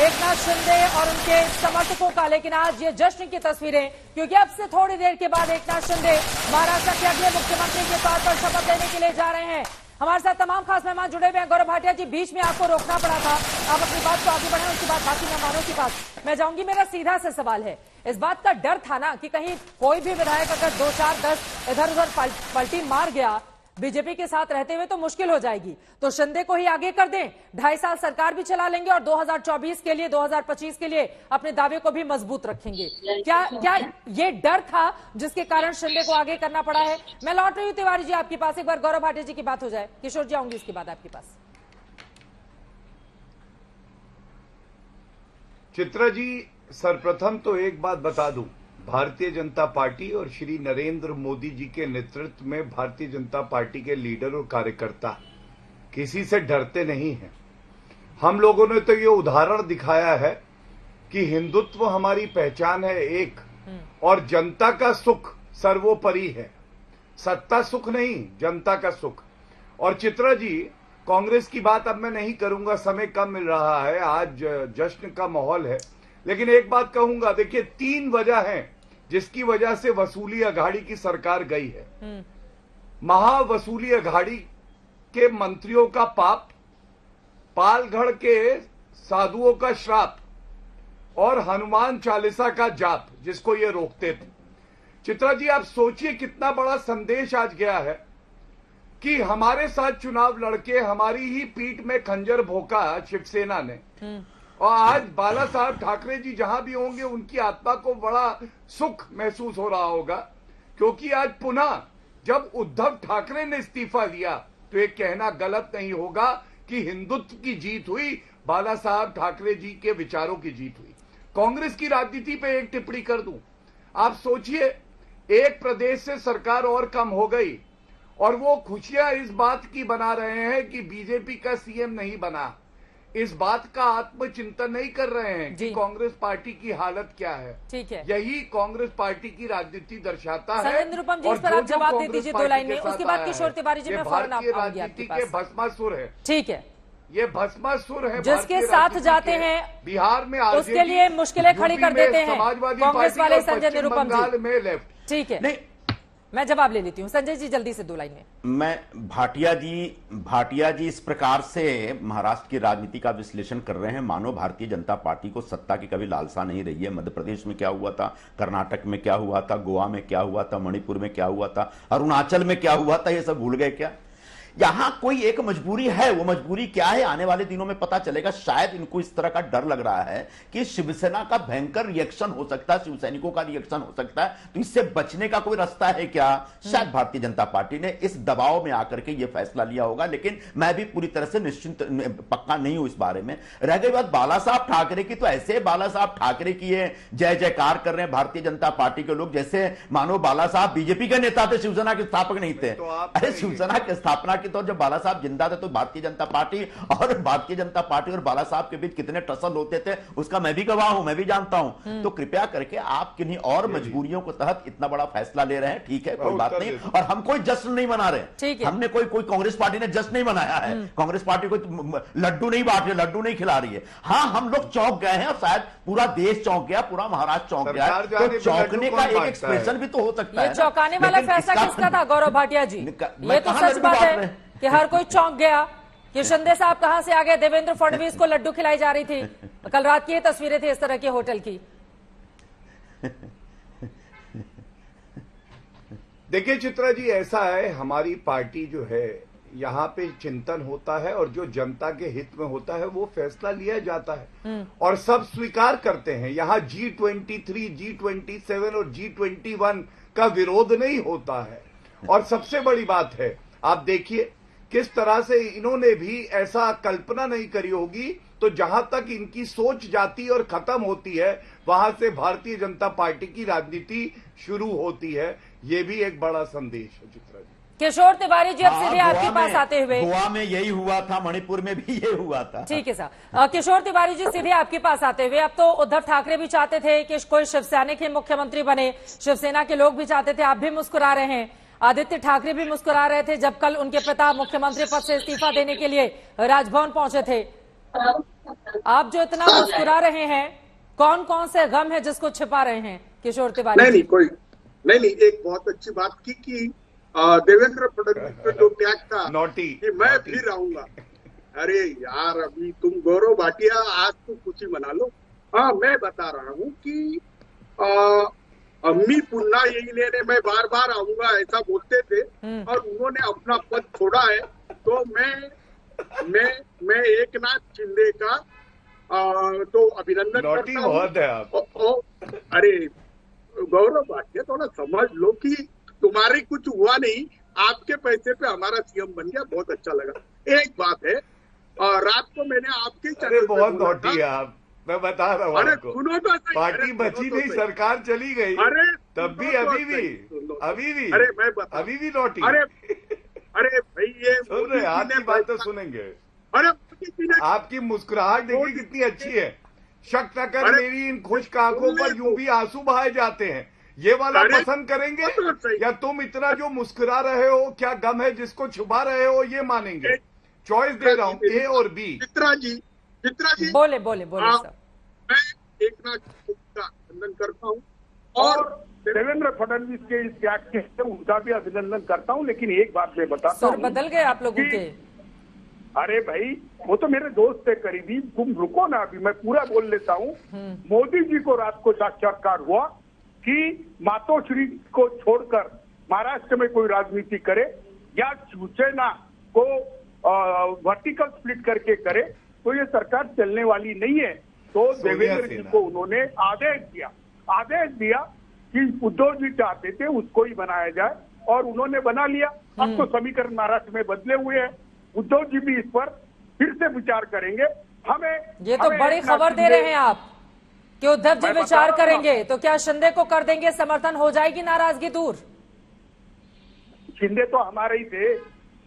एकनाथ शिंदे और उनके समर्थकों का। लेकिन आज ये जश्न की तस्वीरें, क्योंकि अब से थोड़ी देर के बाद एकनाथ शिंदे महाराष्ट्र के अगले मुख्यमंत्री के तौर पर शपथ लेने के लिए जा रहे हैं। हमारे साथ तमाम खास मेहमान जुड़े हुए हैं। गौरव भाटिया जी, बीच में आपको रोकना पड़ा था, आप अपनी बात को आगे बढ़ाएं, उसके बाद बाकी मेहमानों की बात मैं जाऊंगी। मेरा सीधा से सवाल है, इस बात का डर था ना कि कहीं कोई भी विधायक अगर 2, 4, 10 इधर उधर पलटी मार गया बीजेपी के साथ रहते हुए तो मुश्किल हो जाएगी, तो शिंदे को ही आगे कर दें, 2.5 साल सरकार भी चला लेंगे और 2024 के लिए, 2025 के लिए अपने दावे को भी मजबूत रखेंगे। क्या ये डर था जिसके कारण शिंदे को आगे करना पड़ा है? मैं लौट रही हूँ तिवारी जी आपके पास, एक बार गौरव भाटिया जी की बात हो जाए। किशोर जी आऊंगी इसके बाद आपके पास। चित्रा जी, सर्वप्रथम तो एक बात बता दूं, भारतीय जनता पार्टी और श्री नरेंद्र मोदी जी के नेतृत्व में भारतीय जनता पार्टी के लीडर और कार्यकर्ता किसी से डरते नहीं हैं। हम लोगों ने तो ये उदाहरण दिखाया है कि हिंदुत्व हमारी पहचान है एक, और जनता का सुख सर्वोपरि है। सत्ता सुख नहीं, जनता का सुख। और चित्रा जी, कांग्रेस की बात अब मैं नहीं करूंगा, समय कम मिल रहा है, आज जश्न का माहौल है। लेकिन एक बात कहूंगा, देखिए 3 वजह हैं जिसकी वजह से वसूली अघाड़ी की सरकार गई है। महावसूली अघाड़ी के मंत्रियों का पाप, पालगढ़ के साधुओं का श्राप और हनुमान चालीसा का जाप जिसको ये रोकते थे। चित्रा जी, आप सोचिए कितना बड़ा संदेश आज गया है कि हमारे साथ चुनाव लड़के हमारी ही पीठ में खंजर भोंका शिवसेना ने, और आज बाला साहब ठाकरे जी जहां भी होंगे उनकी आत्मा को बड़ा सुख महसूस हो रहा होगा, क्योंकि आज पुनः जब उद्धव ठाकरे ने इस्तीफा दिया तो ये कहना गलत नहीं होगा कि हिंदुत्व की जीत हुई, बाला साहब ठाकरे जी के विचारों की जीत हुई। कांग्रेस की राजनीति पे एक टिप्पणी कर दूं, आप सोचिए एक प्रदेश से सरकार और कम हो गई और वो खुशियां इस बात की बना रहे हैं कि बीजेपी का सीएम नहीं बना। इस बात का आत्मचिंतन नहीं कर रहे हैं कि कांग्रेस पार्टी की हालत क्या है। ठीक है, यही कांग्रेस पार्टी की राजनीति दर्शाता है। निरुपम जी, इस पर आप जवाब दे दीजिए 2 लाइन में, उसके बाद किशोर तिवारी जी में फौरन आप आऊंगी आपके पास। भस्मासुर है। ठीक है, ये भस्मासुर है, जिसके साथ जाते हैं बिहार में उसके लिए मुश्किलें खड़ी कर देते हैं समाजवादी कांग्रेस वाले। पार्टी संजय निरुपम जी में लेफ्ट। ठीक है, मैं जवाब ले लेती हूँ। संजय जी जल्दी से 2 लाइन में। मैं भाटिया जी इस प्रकार से महाराष्ट्र की राजनीति का विश्लेषण कर रहे हैं मानो भारतीय जनता पार्टी को सत्ता की कभी लालसा नहीं रही है। मध्य प्रदेश में क्या हुआ था, कर्नाटक में क्या हुआ था, गोवा में क्या हुआ था, मणिपुर में क्या हुआ था, अरुणाचल में क्या हुआ था, ये सब भूल गए क्या? यहां कोई एक मजबूरी है, वो मजबूरी क्या है आने वाले दिनों में पता चलेगा। शायद इनको इस तरह का डर लग रहा है कि शिवसेना का भयंकर रिएक्शन हो सकता है, शिवसैनिकों का रिएक्शन हो सकता है, तो इससे बचने का कोई रास्ता है क्या? शायद भारतीय जनता पार्टी ने इस दबाव में आकर के यह फैसला लिया होगा, लेकिन मैं भी पूरी तरह से निश्चिंत पक्का नहीं हूं इस बारे में। रह गई बात बाला साहब ठाकरे की, तो ऐसे बाला साहब ठाकरे की जय जयकार कर रहे हैं भारतीय जनता पार्टी के लोग जैसे मानो बाला साहब बीजेपी के नेता थे, शिवसेना के स्थापक नहीं थे। अरे शिवसेना की स्थापना के तौर जब बाला साहब जिंदा थे तो भारतीय जनता पार्टी और बाला साहब के बीच कितने टसल होते थे उसका मैं भी गवाह हूं, मैं भी जानता हूं। तो कृपया करके आप किन्हीं और मजबूरियों को तहत इतना बड़ा फैसला ले रहे हैं, ठीक है, कोई बात नहीं। और हम कोई जश्न नहीं मना रहे, हमने कोई कांग्रेस पार्टी ने जश्न नहीं मनाया है, कांग्रेस पार्टी कोई लड्डू नहीं बांट रही, लड्डू नहीं खिला रही है। हाँ, हम लोग चौंक गए हैं और शायद पूरा देश चौंक गया, पूरा महाराष्ट्र चौंक गया, तो चौंकने का एक एक्सप्रेशन भी तो हो सकता है। ये चौंकाने वाला फैसला किसका था गौरव भाटिया जी? ये तो सच बात है कि हर कोई चौंक गया कि शिंदे साहब कहां से आ गए, देवेंद्र फडणवीस को लड्डू खिलाई जा रही थी। कल रात की ये तस्वीरें थी इस तरह के होटल की। देखिए चित्रा जी, ऐसा है, हमारी पार्टी जो है यहाँ पे चिंतन होता है और जो जनता के हित में होता है वो फैसला लिया जाता है और सब स्वीकार करते हैं। यहाँ G23, G27 और G21 का विरोध नहीं होता है। और सबसे बड़ी बात है, आप देखिए किस तरह से इन्होंने भी ऐसा कल्पना नहीं करी होगी, तो जहां तक इनकी सोच जाती और खत्म होती है वहां से भारतीय जनता पार्टी की राजनीति शुरू होती है। ये भी एक बड़ा संदेश है चित्रा जी। किशोर तिवारी जी, अब सीधे आपके पास आते हुए, गोवा में यही हुआ था, मणिपुर में भी ये हुआ था। ठीक है सर। किशोर तिवारी जी, सीधे आपके पास आते हुए, अब तो उद्धव ठाकरे भी चाहते थे कि कोई शिवसेना के मुख्यमंत्री बने, शिवसेना के लोग भी चाहते थे, आप भी मुस्कुरा रहे हैं, आदित्य ठाकरे भी मुस्कुरा रहे थे जब कल उनके पिता मुख्यमंत्री पद से इस्तीफा देने के लिए राजभवन पहुंचे थे। आप जो इतना मुस्कुरा रहे हैं, कौन कौन से गम है जिसको छिपा रहे हैं किशोर तिवारी? नहीं, एक बहुत अच्छी बात की कि देवेंद्र फडणवीस का जो त्याग था कि मैं फिर आऊंगा। अरे यार, अभी तुम गौरव भाटिया आज तो खुशी मना लो। हाँ, मैं बता रहा हूँ कि अम्मी पुन्ना यही लेने मैं बार बार आऊंगा ऐसा बोलते थे और उन्होंने अपना पद छोड़ा है। तो मैं एकनाथ शिंदे का तो अभिनंदन करता हूं। बहुत है आप। अरे गौरव भाटिया, थोड़ा समझ लो कि तुम्हारे कुछ हुआ नहीं, आपके पैसे पे हमारा सीएम बन गया, बहुत अच्छा लगा। एक बात है, रात को मैंने आपके चैनल पे बहुत नोटी है आप, मैं बता रहा हूँ आपको। सुनो तो, पार्टी बची नहीं, सरकार चली गई, तब भी अभी भी नोटी। अरे भाई, ये सुन रहे, आपकी बात तो सुनेंगे। अरे आपकी मुस्कुराहट देखिए कितनी अच्छी है। शक न कर मेरी इन खुश्क आंखों पर यूं भी आंसू बहाए जाते हैं। ये वाला पसंद करेंगे या तुम इतना जो मुस्कुरा रहे हो, क्या गम है जिसको छुपा रहे हो, ये मानेंगे? चॉइस दे रहा हूँ, ए और बी। चित्रा जी बोले सर। मैं एकनाथ का अभिनंदन करता हूँ और देवेंद्र फडणवीस के इस त्याग के उनका भी अभिनंदन करता हूँ। लेकिन एक बात मैं बताता हूँ, बदल गए आप लोगों के। अरे भाई, वो तो मेरे दोस्त थे करीबी, तुम रुको ना, अभी मैं पूरा बोल लेता हूँ। मोदी जी को रात को साक्षात्कार हुआ कि मातोश्री को छोड़कर महाराष्ट्र में कोई राजनीति करे या शिवसेना को वर्टिकल स्प्लिट करके करे, तो ये सरकार चलने वाली नहीं है। तो देवेंद्र जी को उन्होंने आदेश दिया कि उद्धव जी चाहते थे उसको ही बनाया जाए और उन्होंने बना लिया। अब तो समीकरण महाराष्ट्र में बदले हुए हैं, उद्धव जी भी इस पर फिर से विचार करेंगे। ये तो बड़ी खबर दे रहे हैं आप कि उद्धव जी विचार करेंगे, तो क्या शिंदे को कर देंगे समर्थन, हो जाएगी नाराजगी दूर? शिंदे तो हमारे ही थे,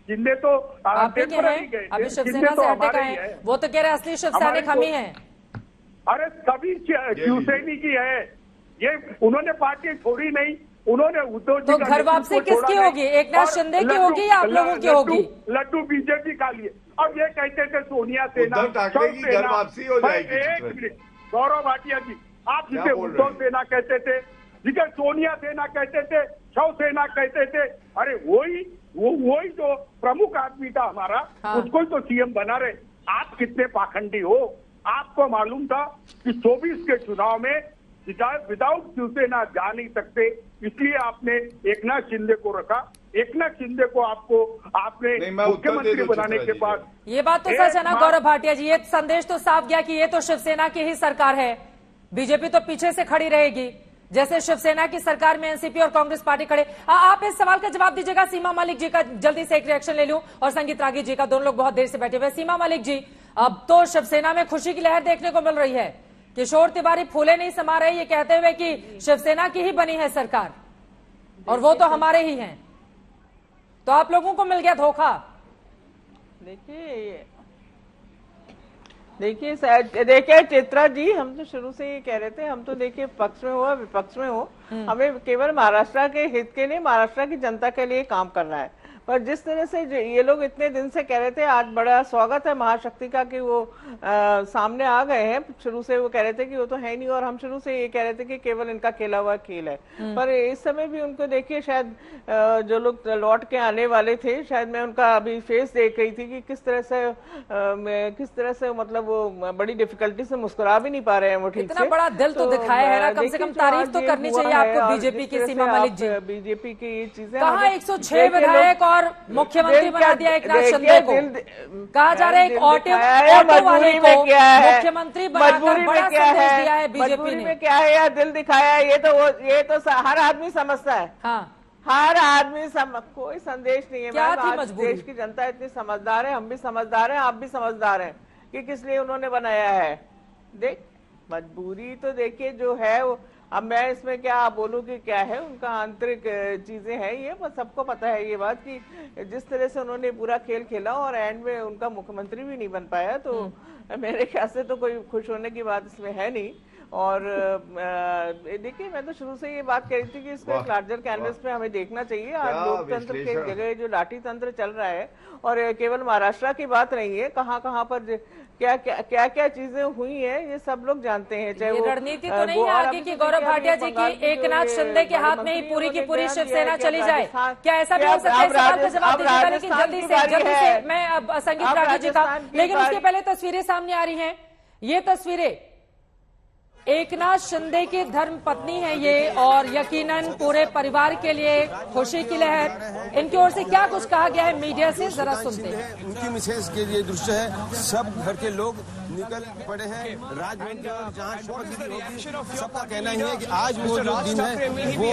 शिंदे तो आप ही के हैं, अभी शिवसेना से हटे गए हैं। वो तो कह रहे असली शिवसैनिक हम ही हैं। अरे सभी शिवसैनिक ही है, ये उन्होंने पार्टी छोड़ी नहीं, उन्होंने उद्धव जी तो घर वापसी किसकी होगी? एकनाथ शिंदे की होगी या आप लोगों की होगी? लड्डू बीजेपी का लिए। अब ये कहते थे सोनिया सेना की घर वापसी हो जाएगी। एक मिनट, गौरव भाटिया जी, आप जिसे उद्धव सेना कहते थे, जिसे सोनिया सेना कहते थे, शव सेना कहते थे, अरे वही जो प्रमुख आदमी था हमारा, उसको तो सीएम बना रहे। आप कितने पाखंडी हो? आपको मालूम था कि 24 के चुनाव में विदाउट शिवसेना जा नहीं सकते, इसलिए आपने एकनाथ शिंदे को रखा। एकनाथ शिंदे को आपने मुख्यमंत्री बनाने के बाद, ये बात तो सच है ना गौरव भाटिया जी? ये संदेश तो साफ गया कि ये तो शिवसेना की ही सरकार है, बीजेपी तो पीछे से खड़ी रहेगी, जैसे शिवसेना की सरकार में एनसीपी और कांग्रेस पार्टी खड़े। आप इस सवाल का जवाब दीजिएगा। सीमा मलिक जी का जल्दी से एक रिएक्शन ले लूं और संगीत रागी जी का, दोनों लोग बहुत देर से बैठे हुए। सीमा मलिक जी, अब तो शिवसेना में खुशी की लहर देखने को मिल रही है, किशोर तिवारी फूले नहीं समा रहे ये कहते हुए कि शिवसेना की ही बनी है सरकार और वो तो हमारे ही हैं, तो आप लोगों को मिल गया धोखा। देखिए चित्रा जी, हम तो शुरू से ये कह रहे थे, हम तो देखिए पक्ष में हो विपक्ष में हो, हमें केवल महाराष्ट्र के हित के लिए, महाराष्ट्र की जनता के लिए काम करना है। पर जिस तरह से ये लोग इतने दिन से कह रहे थे, आज बड़ा स्वागत है महाशक्ति का कि वो सामने आ गए हैं। शुरू से वो कह रहे थे कि वो तो है नहीं, और हम शुरू से ये कह रहे थे कि केवल इनका खेला हुआ खेल है। पर इस समय भी उनको देखिए, शायद जो लोग लौट के आने वाले थे, शायद मैं उनका अभी फेस देख रही थी कि किस तरह से मतलब वो बड़ी डिफिकल्टी से मुस्कुरा भी नहीं पा रहे हैं वो ठीक से। इतना बड़ा दिल तो दिखाया है ना, कम से कम तारीफ तो करनी चाहिए आपको बीजेपी की सीमा मलिक जी। बीजेपी की ये चीजें, कहा 106 विधायक और मुख्यमंत्री बना दिया एक नाथ शिंदे को। कहा जा रहा है एक ऑटो वाले को मुख्यमंत्री बनाकर बड़ा संदेश दिया है बीजेपी ने। क्या है या दिल दिखाया है, ये तो हर आदमी समझता है। हाँ, हर आदमी कोई संदेश नहीं है। क्या थी आज मजबूरी? देश की जनता इतनी समझदार है, हम भी समझदार हैं, आप भी समझदार हैं कि किस लिए उन्होंने बनाया है। देख मजबूरी तो देखिए जो है वो, अब मैं इसमें क्या बोलूं कि क्या है, उनका आंतरिक चीजें हैं, ये सबको पता है ये बात कि जिस तरह से उन्होंने पूरा खेल खेला और एंड में उनका मुख्यमंत्री भी नहीं बन पाया, तो मेरे ख्याल से तो कोई खुश होने की बात इसमें है नहीं। और देखिए मैं तो शुरू से ये बात कह रही थी कि इसको एक लार्जर कैनवस पे हमें देखना चाहिए। आज लोकतंत्र के जगह जो लाठी तंत्र चल रहा है, और केवल महाराष्ट्र की बात नहीं है, कहाँ पर क्या चीजें हुई हैं ये सब लोग जानते हैं। चाहे वो रणनीति तो नहीं है आगे की गौरव भाटिया जी की, एक नाथ शिंदे के हाथ में ही पूरी की पूरी शिवसेना चली जाए, क्या ऐसा भी हो सकता है? सवाल का जवाब दीजिएगा, लेकिन जल्दी से मैं अब संगीत राठी जी का, लेकिन उसके पहले तस्वीरें सामने आ रही हैं। ये तस्वीरें एकनाथ शिंदे की धर्म पत्नी है ये, और यकीनन पूरे परिवार के लिए खुशी की लहर। इनकी ओर से क्या कुछ कहा गया है मीडिया से, जरा सुनते हैं। उनकी मिसेज के लिए दृश्य है, सब घर के लोग निकल पड़े हैं राजभवन जहाँ शपथ विधि होगी। सबका कहना ही है कि आज वो जो दिन है वो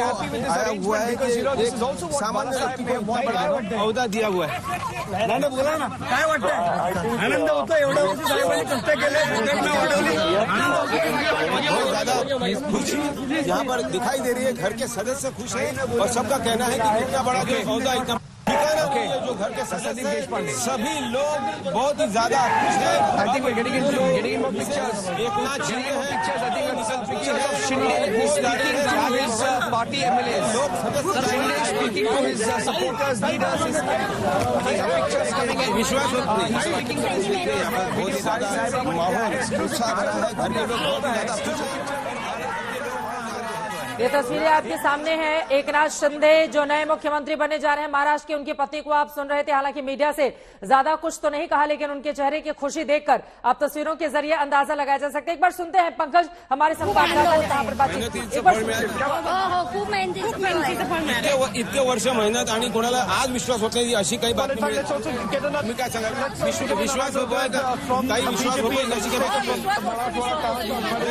आया हुआ है कि एक सामान्य व्यक्ति को इतना बड़ा औहदा दिया हुआ है। मैंने बोला ना काय वाटतं आनंद होतो एवढं वर्ष साहेबांनी कष्ट केले, संघटना वाढवली, बहुत ज्यादा खुशी यहाँ पर दिखाई दे रही है। घर के सदस्य खुश हैं और सबका कहना है कि इतना बड़ा जो औहदा, इतना जो घर के सदस्य सभी लोग बहुत ही ज्यादा खुश हैं। एकनाथ शिंदे पार्टी एमएलए लोग विश्वास बहुत ही ज्यादा माहौल उत्साह भरा है। घर के लोग बहुत ही ज्यादा खुश हैं। ये तस्वीरें आपके सामने हैं। एकनाथ शिंदे जो नए मुख्यमंत्री बने जा रहे हैं महाराष्ट्र के, उनकी पत्नी को आप सुन रहे थे। हालांकि मीडिया से ज्यादा कुछ तो नहीं कहा, लेकिन उनके चेहरे की खुशी देखकर आप तस्वीरों के जरिए अंदाजा लगाया जा सकता है। एक बार सुनते हैं पंकज हमारे संवाददाता ने यहाँ पर बातचीत की। इतके वर्ष मेहनत आणि कोणाला आज विश्वास होत नाही अशी काही बातमी मी काय सांगाल, विश्वास होतोय काही विश्वास होतोय अशी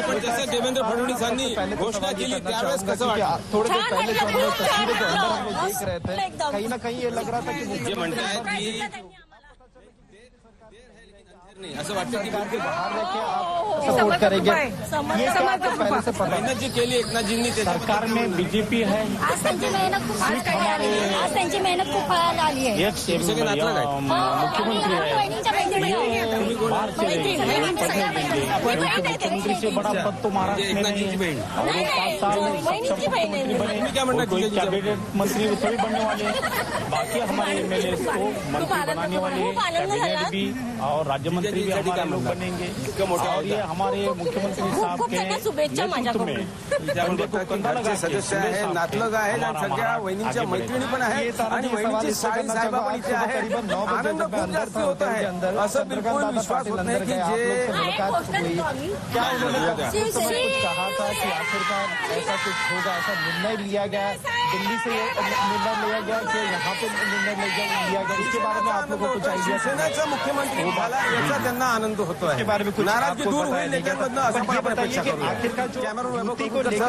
पण जसं देवेंद्र फडणवीसांनी घोषणा केली त्यावेळेस कसं वाटतं? थोड़ी देर पहले जो हम लोग तस्वीरें जो अंदर हम लोग देख रहे थे, कहीं ना कहीं ये लग रहा था कि ये म्हणतायत की नहीं, असं वाटतं की बाहर रह के आप सपोर्ट करेंगे। ये पहले से पता मेहनत जी केली एकनाथजींनी, सरकार में बीजेपी है, आज त्यांची मेहनत खूप फळाला आली आहे। मुख्यमंत्री मुख्यमंत्री से बड़ा पद तो महाराष्ट्र में नहीं है, और 5 साल मुख्यमंत्री बने, कोई कैबिनेट मंत्री सभी बनने वाले हैं। बाकी हमारे एमएलए को मंत्री बनाने वाले हैं, कैबिनेट भी और राज्य मंत्री भी हमारे लोग बनेंगे। और ये हमारे मुख्यमंत्री साहब के नेतृत्व में घरचे सदस्य आहे, नातलग आहे, सगळ्या वहिनींच्या मैत्रिणी पण आहेत आणि वहिनीची साडी साहेबा पण इथे आहे। आनंद खूप जास्त होत आहे, असं बिलकुल विश्वास होत नाही की जे क्या कुछ कहा था कि आखिरकार ऐसा कुछ होगा, ऐसा निर्णय लिया गया, दिल्ली से निर्णय लिया गया कि यहाँ पे निर्णय लिया गया, इसके बारे में आप लोगों को कुछ आइडिया? शिवसेनेचा मुख्यमंत्री झाला याचा त्यांना आनंद होतोय, नाराजगी दूर होईल नेत्यांमधनं असं पण आपण अपेक्षा करूया। कॅमेरामॅन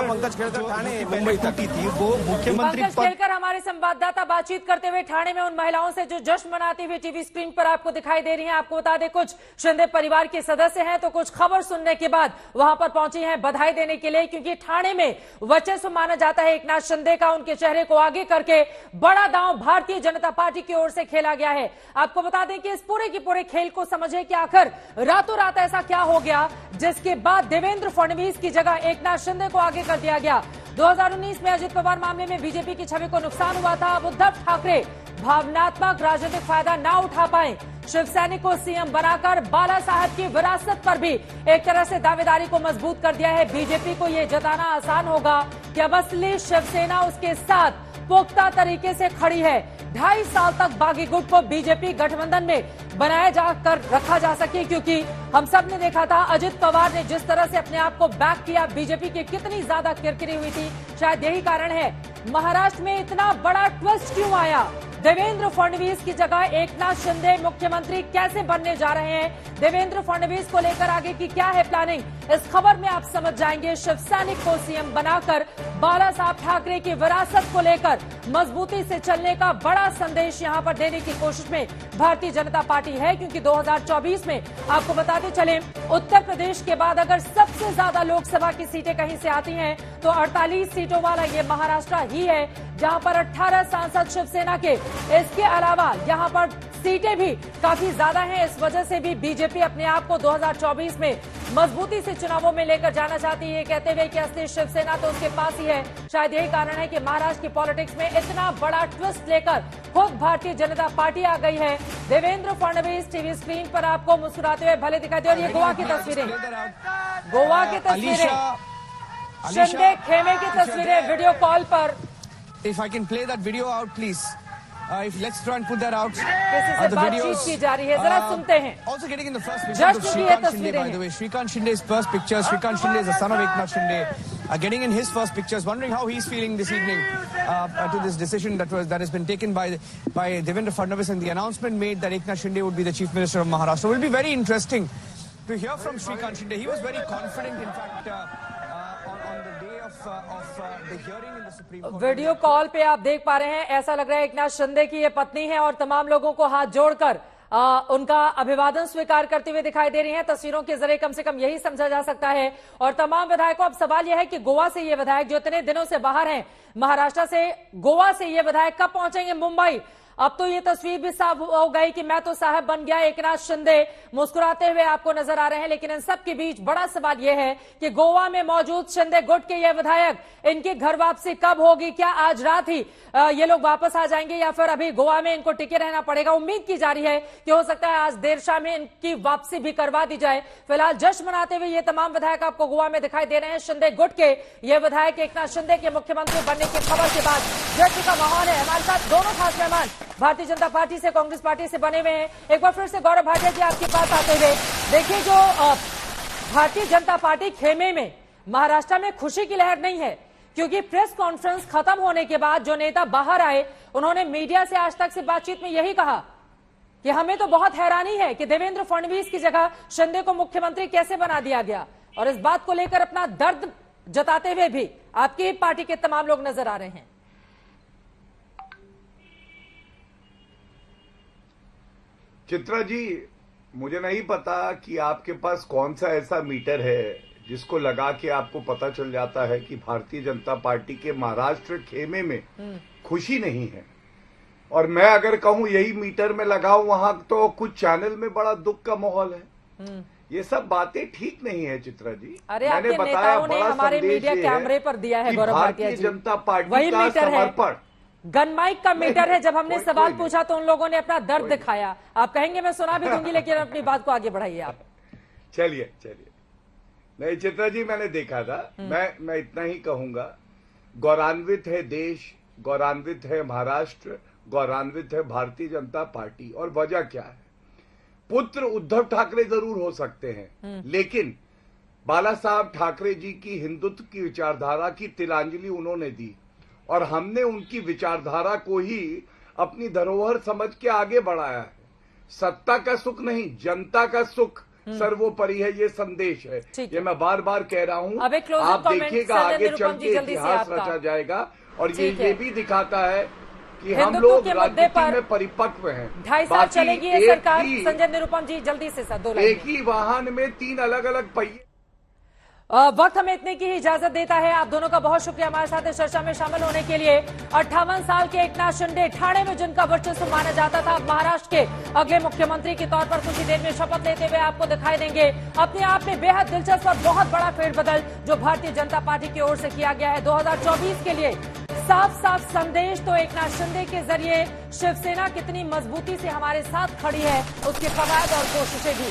पंकज खेड़कर ठाणे मुंबई तक थी वो मुख्यमंत्री पंकज खेड़कर हमारे संवाददाता बातचीत करते हुए ठाणे में उन महिलाओं से जो जश्न मनाती हुई टीवी स्क्रीन पर आपको दिखाई दे रही हैं। आपको बता दें कुछ शिंदे शिंदे परिवार के सदस्य हैं, तो कुछ खबर सुनने के बाद वहां पर पहुंची हैं बधाई देने के लिए, क्योंकि ठाणे में वर्चस्व माना जाता है एकनाथ शिंदे का। उनके चेहरे को आगे करके बड़ा दांव भारतीय जनता पार्टी की ओर से खेला गया है। आपको बता दें कि इस पूरे के पूरे खेल को समझे कि आखिर रातों रात ऐसा क्या हो गया जिसके बाद देवेंद्र फडणवीस की जगह एकनाथ शिंदे को आगे कर दिया गया। 2019 में अजित पवार मामले में बीजेपी की छवि को नुकसान हुआ था। अब उद्धव ठाकरे भावनात्मक राजनीतिक फायदा ना उठा पाए, शिवसैनिक को सीएम बनाकर बाला साहब की विरासत पर भी एक तरह से दावेदारी को मजबूत कर दिया है। बीजेपी को यह जताना आसान होगा कि अब असली शिवसेना उसके साथ पुख्ता तरीके से खड़ी है। 2.5 साल तक बागी गुट को बीजेपी गठबंधन में बनाया जाकर रखा जा सके, क्योंकि हम सब ने देखा था अजित पवार ने जिस तरह से अपने आप को बैक किया, बीजेपी की कितनी ज्यादा किरकिरी हुई थी। शायद यही कारण है महाराष्ट्र में इतना बड़ा ट्विस्ट क्यों आया। देवेंद्र फडणवीस की जगह एकनाथ शिंदे मुख्यमंत्री कैसे बनने जा रहे हैं, देवेंद्र फडणवीस को लेकर आगे की क्या है प्लानिंग, इस खबर में आप समझ जाएंगे। शिवसैनिक को सीएम बनाकर बाला साहब ठाकरे की विरासत को लेकर मजबूती से चलने का बड़ा संदेश यहां पर देने की कोशिश में भारतीय जनता पार्टी है, क्योंकि 2024 में आपको बताते चले उत्तर प्रदेश के बाद अगर सबसे ज्यादा लोकसभा की सीटें कहीं से आती हैं तो 48 सीटों वाला ये महाराष्ट्र ही है, जहां पर 18 सांसद शिवसेना के। इसके अलावा यहां पर सीटें भी काफी ज्यादा हैं। इस वजह से भी बीजेपी अपने आप को 2024 में मजबूती से चुनावों में लेकर जाना चाहती है, कहते हुए कि असली शिवसेना तो उसके पास ही है। शायद यही कारण है कि महाराष्ट्र की पॉलिटिक्स में इतना बड़ा ट्विस्ट लेकर खुद भारतीय जनता पार्टी आ गई है। देवेंद्र फडणवीस टीवी स्क्रीन पर आपको मुस्कुराते हुए भले दिखाई दे, और ये गोवा की तस्वीरें, गोवा की तस्वीरें, शिंदे खेमे की तस्वीरें वीडियो कॉल पर। If I can play that video out, please. Let's try and put that out. किसी से बातचीत की जा रही है, जरा सुनते हैं। Also getting in the first picture of Shrikant Shinde, by the way. Shrikant Shinde's first picture. Shrikant Shinde is the son of Eknath Shinde. Getting in his first pictures, wondering how he's feeling this evening to this decision that has been taken by Devendra Fadnavis, and the announcement made that Eknath Shinde would be the Chief Minister of Maharashtra. It will be very interesting to hear from Shrikant Shinde. He was very confident, in fact, on the day of the hearing in the Supreme Court. Video call पे आप देख पा रहे हैं, ऐसा लग रहा है एकनाथ शिंदे की ये पत्नी है और तमाम लोगों को हाथ जोड़कर उनका अभिवादन स्वीकार करते हुए दिखाई दे रही हैं। तस्वीरों के जरिए कम से कम यही समझा जा सकता है। और तमाम विधायकों, अब सवाल यह है कि गोवा से ये विधायक जो इतने दिनों से बाहर हैं, महाराष्ट्र से गोवा से ये विधायक कब पहुंचेंगे मुंबई। अब तो ये तस्वीर भी साफ हो गई कि मैं तो साहब बन गया। एकनाथ शिंदे मुस्कुराते हुए आपको नजर आ रहे हैं, लेकिन इन सब के बीच बड़ा सवाल यह है कि गोवा में मौजूद शिंदे गुट के ये विधायक, इनकी घर वापसी कब होगी। क्या आज रात ही ये लोग वापस आ जाएंगे या फिर अभी गोवा में इनको टिके रहना पड़ेगा। उम्मीद की जा रही है कि हो सकता है आज देर शाम में इनकी वापसी भी करवा दी जाए। फिलहाल जश्न मनाते हुए ये तमाम विधायक आपको गोवा में दिखाई दे रहे हैं। शिंदे गुट के ये विधायक एकनाथ शिंदे के मुख्यमंत्री बनने की खबर के बाद जश्न का माहौल है। हमारे साथ दोनों खास मेहमान भारतीय जनता पार्टी से, कांग्रेस पार्टी से बने हुए हैं। एक बार फिर से गौरव भाटिया जी आपके पास आते हुए, देखिए जो भारतीय जनता पार्टी खेमे में महाराष्ट्र में खुशी की लहर नहीं है, क्योंकि प्रेस कॉन्फ्रेंस खत्म होने के बाद जो नेता बाहर आए उन्होंने मीडिया से आज तक से बातचीत में यही कहा कि हमें तो बहुत हैरानी है कि देवेंद्र फडणवीस की जगह शिंदे को मुख्यमंत्री कैसे बना दिया गया। और इस बात को लेकर अपना दर्द जताते हुए भी आपकी पार्टी के तमाम लोग नजर आ रहे हैं। चित्रा जी, मुझे नहीं पता कि आपके पास कौन सा ऐसा मीटर है जिसको लगा के आपको पता चल जाता है कि भारतीय जनता पार्टी के महाराष्ट्र खेमे में खुशी नहीं है। और मैं अगर कहूं यही मीटर में लगाऊं वहां, तो कुछ चैनल में बड़ा दुख का माहौल है। ये सब बातें ठीक नहीं है चित्रा जी। अरे मैंने बताया बड़ा हमारे मीडिया कैमरे पर दिया है गौरव भाटिया जी, भारतीय जनता पार्टी का समर्पण गन माइक का मीटर है। जब हमने सवाल पूछा तो उन लोगों ने अपना दर्द दिखाया। आप कहेंगे मैं सुना भी दूंगी, लेकिन अपनी बात को आगे बढ़ाइए आप। चलिए नहीं चित्रा जी, मैंने देखा था। मैं इतना ही कहूंगा, गौरवान्वित है देश, गौरवान्वित है महाराष्ट्र, गौरवान्वित है भारतीय जनता पार्टी। और वजह क्या है? पुत्र उद्धव ठाकरे जरूर हो सकते हैं, लेकिन बाला साहब ठाकरे जी की हिंदुत्व की विचारधारा की तिलांजलि उन्होंने दी, और हमने उनकी विचारधारा को ही अपनी धरोहर समझ के आगे बढ़ाया है। सत्ता का सुख नहीं, जनता का सुख सर्वोपरि है, ये संदेश है। ये मैं बार बार कह रहा हूं। आप देखिएगा आगे चल के इतिहास रचा जाएगा। और ये भी दिखाता है कि हम हिंदुत्व लोग के मुद्दे राजनीति पर में परिपक्व हैं। 2.5 साल बाकी चलेगी ये एक सरकार। ही- संजय निरुपम जी जल्दी से सर 2 लाइन एक ही वाहन में 3 अलग अलग पहिए। वक्त हमें इतने की ही इजाजत देता है। आप दोनों का बहुत शुक्रिया हमारे साथ इस चर्चा में शामिल होने के लिए। 58 साल के एकनाथ शिंदे ठाणे में जिनका वर्चस्व माना जाता था, अब महाराष्ट्र के अगले मुख्यमंत्री के तौर पर कुछ ही देर में शपथ लेते हुए आपको दिखाई देंगे। अपने आप में बेहद दिलचस्प और बहुत बड़ा फेरबदल जो भारतीय जनता पार्टी की ओर से किया गया है 2024 के लिए। साफ साफ संदेश तो एकनाथ शिंदे के जरिए शिवसेना कितनी मजबूती से हमारे साथ खड़ी है उसके फवायद और कोशिशें भी